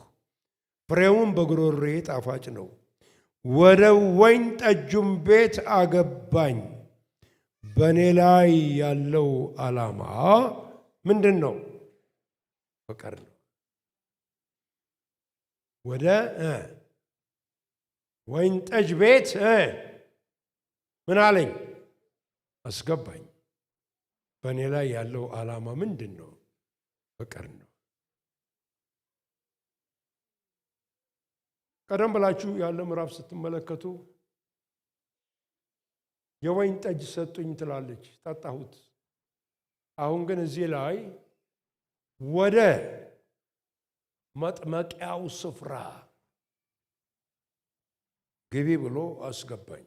ፍሬውም በጉሮሬ ጣፋጭ ነው። ወደ ወይን ጠጁም ቤት አገባኝ። በእኔ ላይ ያለው ዓላማ ምንድን ነው? ፍቅር ነው። ወደ ወይን ጠጅ ቤት ምን አለኝ? አስገባኝ። በእኔ ላይ ያለው ዓላማ ምንድን ነው? ፍቅር ነው። ቀደም ብላችሁ ያለ ምዕራፍ ስትመለከቱ የወይን ጠጅ ሰጡኝ ትላለች። ጠጣሁት፣ አሁን ግን እዚህ ላይ ወደ መጥመቂያው ስፍራ ግቢ ብሎ አስገባኝ።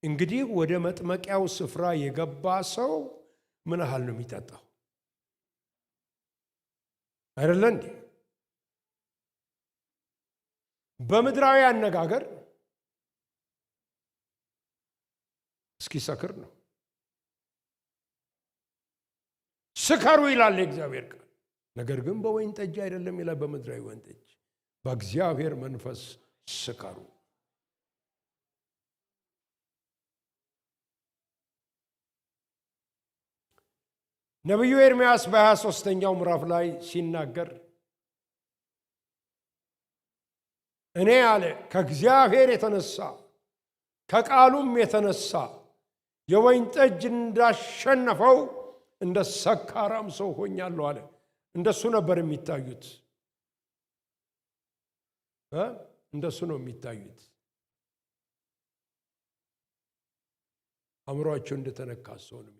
እንግዲህ ወደ መጥመቂያው ስፍራ የገባ ሰው ምን ያህል ነው የሚጠጣው? አይደለ እንዴ? በምድራዊ አነጋገር እስኪሰክር ነው። ስከሩ ይላል የእግዚአብሔር ቃል። ነገር ግን በወይን ጠጅ አይደለም ይላል፣ በምድራዊ ወይን ጠጅ በእግዚአብሔር መንፈስ ስከሩ። ነቢዩ ኤርምያስ በ23ኛው ምዕራፍ ላይ ሲናገር እኔ አለ ከእግዚአብሔር የተነሳ ከቃሉም የተነሳ የወይን ጠጅ እንዳሸነፈው እንደ ሰካራም ሰው ሆኛለሁ አለ። እንደሱ ነበር የሚታዩት፣ እንደሱ ነው የሚታዩት። አእምሯቸው እንደተነካ ሰው ነው።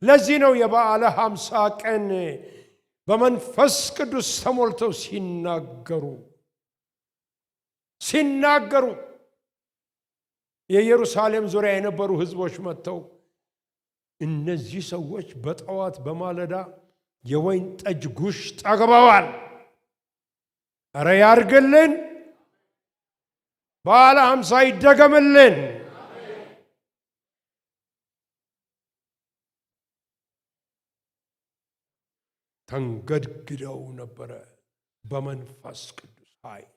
ለዚህ ነው የበዓለ 50 ቀን በመንፈስ ቅዱስ ተሞልተው ሲናገሩ የኢየሩሳሌም ዙሪያ የነበሩ ሕዝቦች መጥተው እነዚህ ሰዎች በጠዋት በማለዳ የወይን ጠጅ ጉሽ ጠግበዋል፣ ኧረ ያርግልን፣ በዓለ 50 ይደገምልን። ተንገድግደው ነበረ በመንፈስ ቅዱስ ኃይል።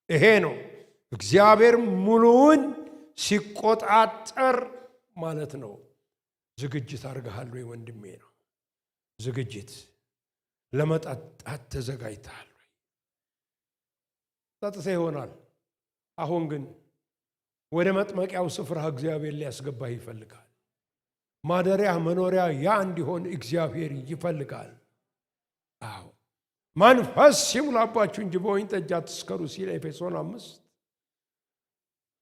ይሄ ነው እግዚአብሔር ሙሉውን ሲቆጣጠር ማለት ነው። ዝግጅት አድርገሃል ወይ ወንድሜ? ነው ዝግጅት። ለመጠጣት ተዘጋጅተሃል ወይ? ጠጥተህ ይሆናል። አሁን ግን ወደ መጥመቂያው ስፍራ እግዚአብሔር ሊያስገባህ ይፈልጋል። ማደሪያ መኖሪያ ያ እንዲሆን እግዚአብሔር ይፈልጋል። አዎ መንፈስ ሲሙላባችሁ እንጂ በወይን ጠጅ አትስከሩ ሲል ኤፌሶን 5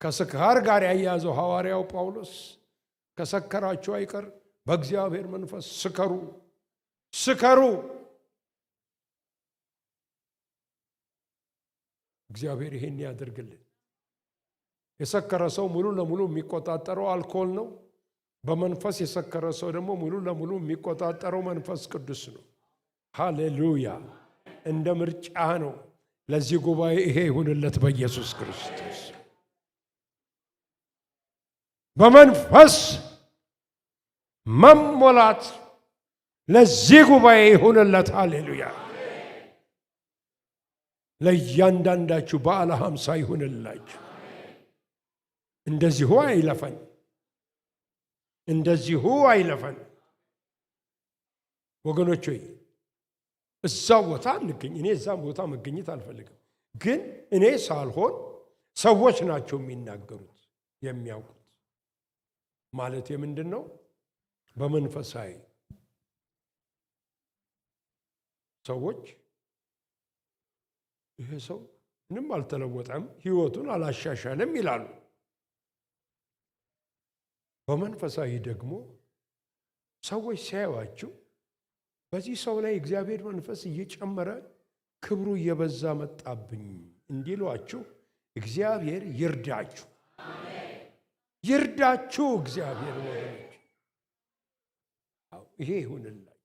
ከስካር ጋር ያያዘው ሐዋርያው ጳውሎስ ከሰከራችሁ አይቀር በእግዚአብሔር መንፈስ ስከሩ። እግዚአብሔር ይሄን ያደርግልን። የሰከረ ሰው ሙሉ ለሙሉ የሚቆጣጠረው አልኮል ነው። በመንፈስ የሰከረ ሰው ደግሞ ሙሉ ለሙሉ የሚቆጣጠረው መንፈስ ቅዱስ ነው። ሃሌሉያ! እንደ ምርጫ ነው። ለዚህ ጉባኤ ይሄ ይሁንለት በኢየሱስ ክርስቶስ። በመንፈስ መሞላት ለዚህ ጉባኤ ይሁንለት። ሃሌሉያ! ለእያንዳንዳችሁ በዓለ 50 ይሁንላችሁ። እንደዚሁ አይለፈን ወገኖች ሆይ። እዛው ቦታ እንገኝ። እኔ እዛ ቦታ መገኘት አልፈልግም፣ ግን እኔ ሳልሆን ሰዎች ናቸው የሚናገሩት የሚያውቁት። ማለት የምንድን ነው? በመንፈሳዊ ሰዎች ይሄ ሰው ምንም አልተለወጠም፣ ሕይወቱን አላሻሻለም ይላሉ። በመንፈሳዊ ደግሞ ሰዎች ሲያዩአችሁ በዚህ ሰው ላይ እግዚአብሔር መንፈስ እየጨመረ ክብሩ እየበዛ መጣብኝ እንዲሏችሁ እግዚአብሔር ይርዳችሁ። እግዚአብሔር ወገኖች፣ ይሄ ይሁንላችሁ።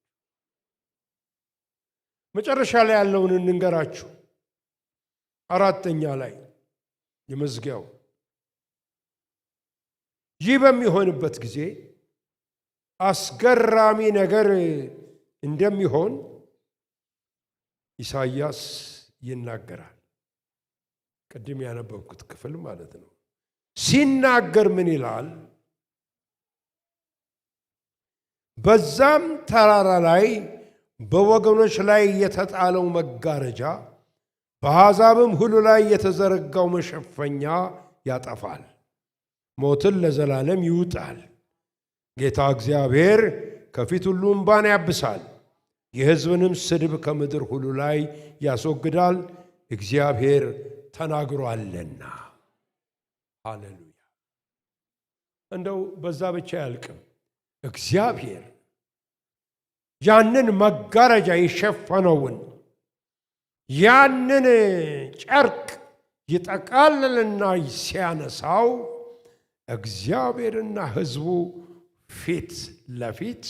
መጨረሻ ላይ ያለውን እንንገራችሁ። 4ኛ ላይ የመዝጊያው ይህ በሚሆንበት ጊዜ አስገራሚ ነገር እንደሚሆን ኢሳይያስ ይናገራል። ቅድም ያነበብኩት ክፍል ማለት ነው። ሲናገር ምን ይላል? በዛም ተራራ ላይ በወገኖች ላይ የተጣለው መጋረጃ በአሕዛብም ሁሉ ላይ የተዘረጋው መሸፈኛ ያጠፋል፣ ሞትን ለዘላለም ይውጣል። ጌታ እግዚአብሔር ከፊት ሁሉ እንባን ያብሳል፣ የሕዝብንም ስድብ ከምድር ሁሉ ላይ ያስወግዳል፣ እግዚአብሔር ተናግሯልና። ሃሌሉያ! እንደው በዛ ብቻ ያልቅም። እግዚአብሔር ያንን መጋረጃ የሸፈነውን ያንን ጨርቅ ይጠቃልልና ሲያነሳው እግዚአብሔርና ሕዝቡ ፊት ለፊት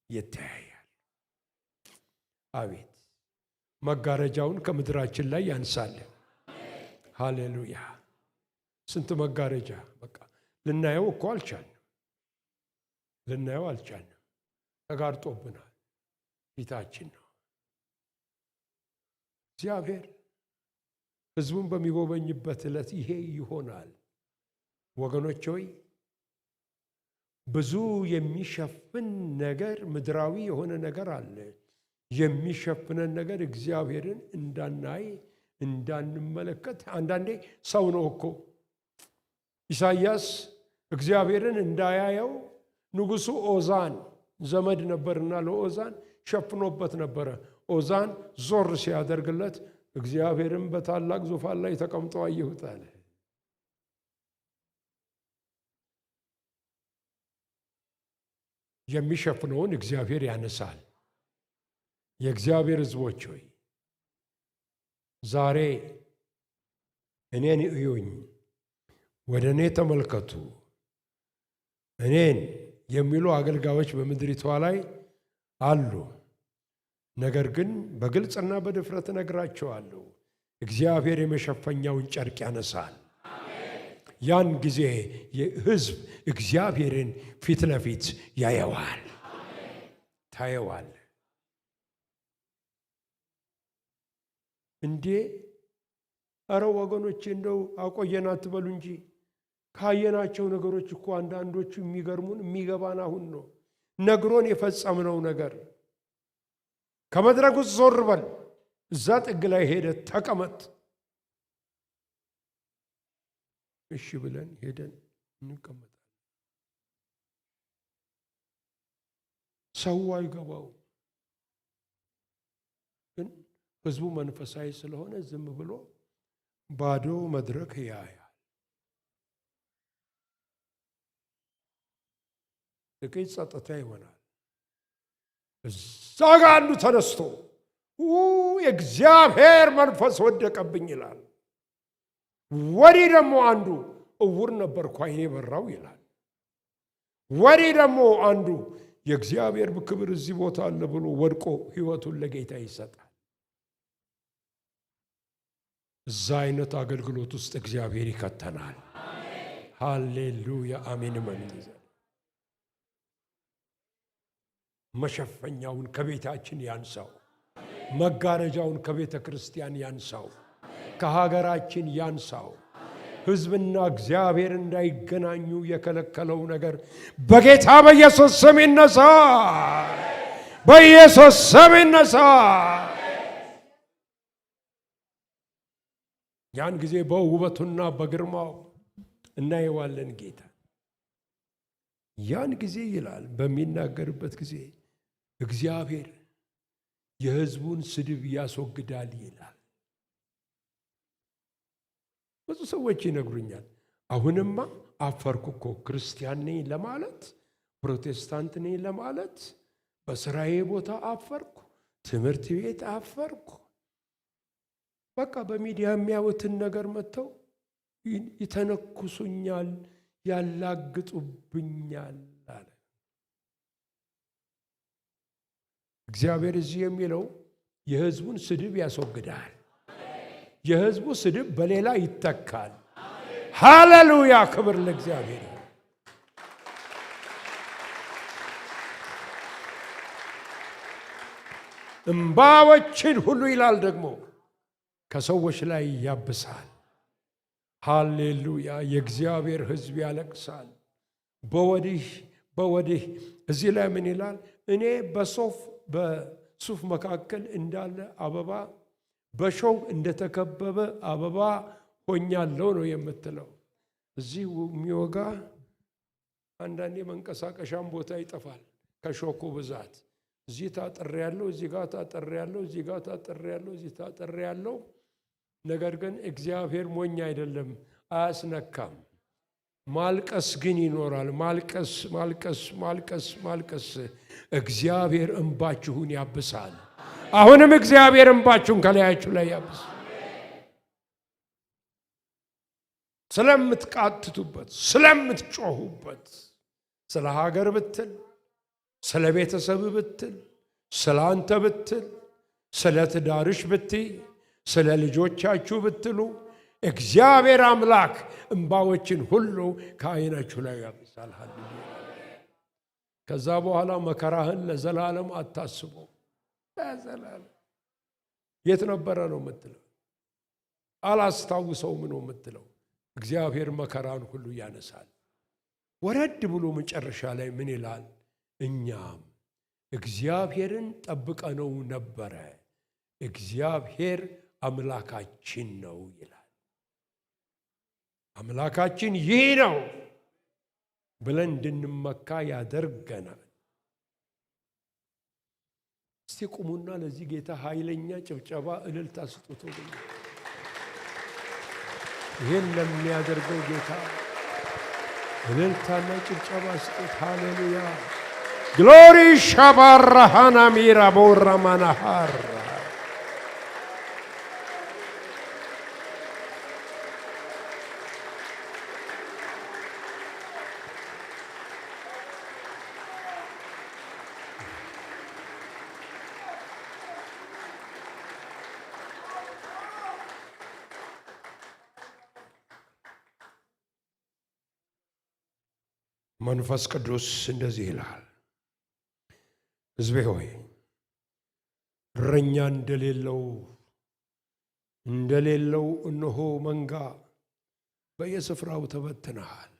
ይተያያል። አቤት መጋረጃውን ከምድራችን ላይ ያንሳል። ሃሌሉያ! ስንት መጋረጃ በቃ ልናየው እኮ አልቻልንም። ተጋርጦብናል። ፊታችን ነው። እግዚአብሔር ሕዝቡን በሚጎበኝበት ዕለት ይሄ ይሆናል። ወገኖች ሆይ ብዙ የሚሸፍን ነገር፣ ምድራዊ የሆነ ነገር አለ። የሚሸፍነን ነገር እግዚአብሔርን እንዳናይ እንዳንመለከት። አንዳንዴ ሰው ነው እኮ ኢሳይያስ እግዚአብሔርን እንዳያየው ንጉሡ ኦዛን ዘመድ ነበርና ለኦዛን ሸፍኖበት ነበረ። ኦዛን ዞር ሲያደርግለት እግዚአብሔርን በታላቅ ዙፋን ላይ ተቀምጦ አየሁት አለ። የሚሸፍነውን እግዚአብሔር ያነሳል። የእግዚአብሔር ሕዝቦች ሆይ ዛሬ እኔን እዩኝ፣ ወደ እኔ ተመልከቱ። እኔን የሚሉ አገልጋዮች በምድሪቷ ላይ አሉ። ነገር ግን በግልጽና በድፍረት እነግራቸዋለሁ፣ እግዚአብሔር የመሸፈኛውን ጨርቅ ያነሳል። ያን ጊዜ የሕዝብ እግዚአብሔርን ፊት ለፊት ያየዋል። ታየዋል። እንዴ አረ ወገኖቼ እንደው አቆየን አትበሉ እንጂ ካየናቸው ነገሮች እኮ አንዳንዶቹ የሚገርሙን የሚገባን አሁን ነው። ነግሮን የፈጸምነው ነገር ከመድረኩ ዞር በል፣ እዛ ጥግ ላይ ሄደ ተቀመጥ። እሺ ብለን ሄደን እንቀመጣለን። ሰው አይገባው፣ ግን ሕዝቡ መንፈሳዊ ስለሆነ ዝም ብሎ ባዶ መድረክ ያያል። ጥቂት ጸጥታ ይሆናል። እዛ ጋ አንዱ ተነስቶ የእግዚአብሔር መንፈስ ወደቀብኝ ይላል። ወዲህ ደግሞ አንዱ እውር ነበርኩ ዓይኔ በራው ይላል። ወዲህ ደግሞ አንዱ የእግዚአብሔር ክብር እዚህ ቦታ አለ ብሎ ወድቆ ሕይወቱን ለጌታ ይሰጣል። እዛ አይነት አገልግሎት ውስጥ እግዚአብሔር ይከተናል። ሃሌሉያ አሜን። መሸፈኛውን ከቤታችን ያንሳው፣ መጋረጃውን ከቤተ ክርስቲያን ያንሳው፣ ከሀገራችን ያንሳው። ሕዝብና እግዚአብሔር እንዳይገናኙ የከለከለው ነገር በጌታ በኢየሱስ ስም ይነሳ፣ በኢየሱስ ስም ይነሳ። ያን ጊዜ በውበቱና በግርማው እናየዋለን ጌታ። ያን ጊዜ ይላል በሚናገርበት ጊዜ እግዚአብሔር የሕዝቡን ስድብ ያስወግዳል ይላል። ብዙ ሰዎች ይነግሩኛል፣ አሁንማ አፈርኩ እኮ ክርስቲያን ነኝ ለማለት፣ ፕሮቴስታንት ነኝ ለማለት፣ በስራዬ ቦታ አፈርኩ፣ ትምህርት ቤት አፈርኩ። በቃ በሚዲያ የሚያዩትን ነገር መጥተው ይተነኩሱኛል፣ ያላግጡብኛል አለ። እግዚአብሔር እዚህ የሚለው የሕዝቡን ስድብ ያስወግዳል። የሕዝቡ ስድብ በሌላ ይተካል። ሃሌሉያ! ክብር ለእግዚአብሔር። እምባዎችን ሁሉ ይላል ደግሞ ከሰዎች ላይ ያብሳል። ሃሌሉያ! የእግዚአብሔር ሕዝብ ያለቅሳል በወዲህ። እዚህ ላይ ምን ይላል? እኔ በሱፍ መካከል እንዳለ አበባ በሾህ እንደተከበበ አበባ ሆኛለሁ ነው የምትለው። እዚህ የሚወጋ አንዳንዴ መንቀሳቀሻም ቦታ ይጠፋል ከሾኩ ብዛት። እዚህ ታጥሬያለሁ፣ እዚህ ጋር ታጥሬያለሁ፣ እዚህ ጋር ታጥሬያለሁ፣ እዚህ ታጥሬያለሁ። ነገር ግን እግዚአብሔር ሞኝ አይደለም፣ አያስነካም። ማልቀስ ግን ይኖራል። ማልቀስ ማልቀስ ማልቀስ ማልቀስ እግዚአብሔር እንባችሁን ያብሳል። አሁንም እግዚአብሔር እንባችሁን ከላያችሁ ላይ ያብስ። ስለምትቃትቱበት፣ ስለምትጮሁበት፣ ስለ ሀገር ብትል፣ ስለ ቤተሰብ ብትል፣ ስለ አንተ ብትል፣ ስለ ትዳርሽ ብትይ፣ ስለ ልጆቻችሁ ብትሉ እግዚአብሔር አምላክ እንባዎችን ሁሉ ከዓይናችሁ ላይ ያብሳል። ሃሌሉያ። ከዛ በኋላ መከራህን ለዘላለም አታስበው። ለዘላለም የት ነበረ ነው የምትለው? አላስታውሰውም ነው የምትለው። እግዚአብሔር መከራን ሁሉ ያነሳል። ወረድ ብሎ መጨረሻ ላይ ምን ይላል? እኛም እግዚአብሔርን ጠብቀነው ነበረ፣ እግዚአብሔር አምላካችን ነው ይላል። አምላካችን ይህ ነው ብለን እንድንመካ ያደርገናል። እስቲ ቁሙና ለዚህ ጌታ ኃይለኛ ጭብጨባ እልልታ ስጡት። ይህን ለሚያደርገው ጌታ እልልታና ጭብጨባ ስጡት። ሃሌሉያ ግሎሪ ሻባራሃና ሚራ ቦራማናሃር መንፈስ ቅዱስ እንደዚህ ይላል፣ ሕዝቤ ሆይ እረኛ እንደሌለው እነሆ መንጋ በየስፍራው ተበትነሃል፣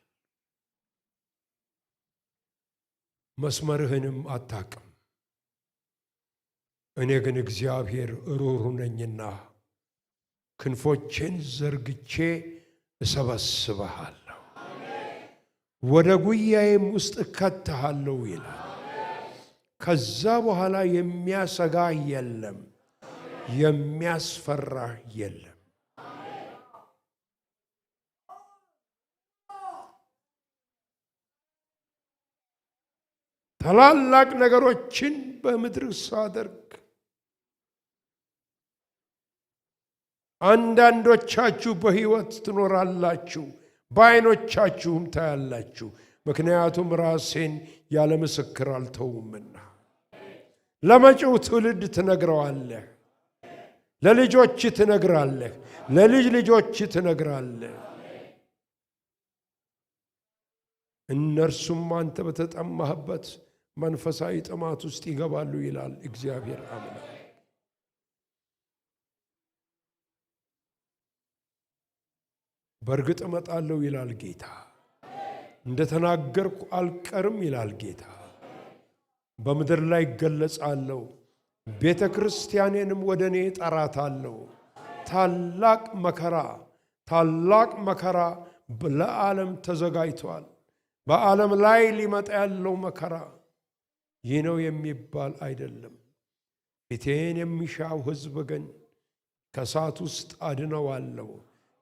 መስመርህንም አታውቅም። እኔ ግን እግዚአብሔር ሩሩ ነኝና ክንፎቼን ዘርግቼ እሰበስብሃለሁ፣ ወደ ጉያዬም ውስጥ እከትሃለሁ ይላል። ከዛ በኋላ የሚያሰጋህ የለም፣ የሚያስፈራህ የለም። ታላላቅ ነገሮችን በምድር ሳደርግ አንዳንዶቻችሁ በሕይወት ትኖራላችሁ፣ በዓይኖቻችሁም ታያላችሁ። ምክንያቱም ራሴን ያለ ምስክር አልተውምና። ለመጪው ትውልድ ትነግረዋለህ፣ ለልጆች ትነግራለህ፣ ለልጅ ልጆች ትነግራለህ። እነርሱም አንተ በተጠማህበት መንፈሳዊ ጥማት ውስጥ ይገባሉ ይላል እግዚአብሔር አምላክ። በእርግጥ እመጣለሁ ይላል ጌታ፣ እንደተናገርኩ አልቀርም ይላል ጌታ። በምድር ላይ እገለጻለሁ፣ ቤተ ክርስቲያኔንም ወደ እኔ እጠራታለሁ። ታላቅ መከራ ለዓለም ተዘጋጅቷል። በዓለም ላይ ሊመጣ ያለው መከራ ይህ ነው የሚባል አይደለም። ፊቴን የሚሻው ሕዝብ ግን ከእሳት ውስጥ አድነዋለሁ፣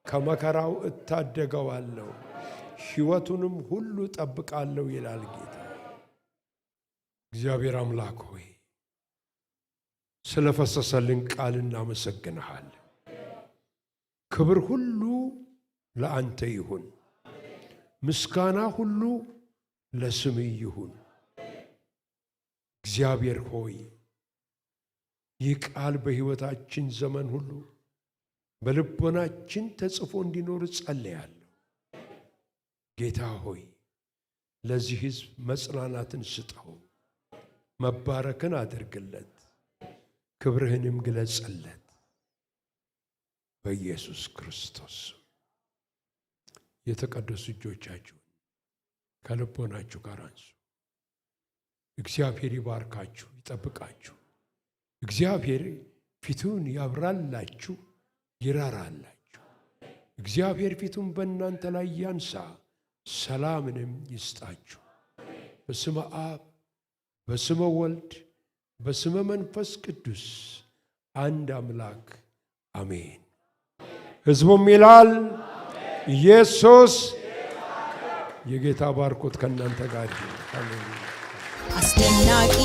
ከመከራው እታደገዋለሁ፣ ሕይወቱንም ሁሉ ጠብቃለሁ ይላል ጌታ። እግዚአብሔር አምላክ ሆይ ስለፈሰሰልን ቃል እናመሰግንሃለን። ክብር ሁሉ ለአንተ ይሁን፣ ምስጋና ሁሉ ለስምህ ይሁን። እግዚአብሔር ሆይ ይህ ቃል በሕይወታችን ዘመን ሁሉ በልቦናችን ተጽፎ እንዲኖር ጸልያለሁ። ጌታ ሆይ ለዚህ ሕዝብ መጽናናትን ስጠው፣ መባረክን አድርግለት፣ ክብርህንም ግለጽለት። በኢየሱስ ክርስቶስ የተቀደሱ እጆቻችሁን ከልቦናችሁ ጋር አንሱ። እግዚአብሔር ይባርካችሁ፣ ይጠብቃችሁ። እግዚአብሔር ፊቱን ያብራላችሁ፣ ይራራላችሁ። እግዚአብሔር ፊቱን በእናንተ ላይ ያንሳ፣ ሰላምንም ይስጣችሁ። በስመ አብ በስመ ወልድ በስመ መንፈስ ቅዱስ አንድ አምላክ አሜን። ሕዝቡም ይላል ኢየሱስ የጌታ ባርኮት ከእናንተ ጋር ይሁን። አሜን። አስደናቂ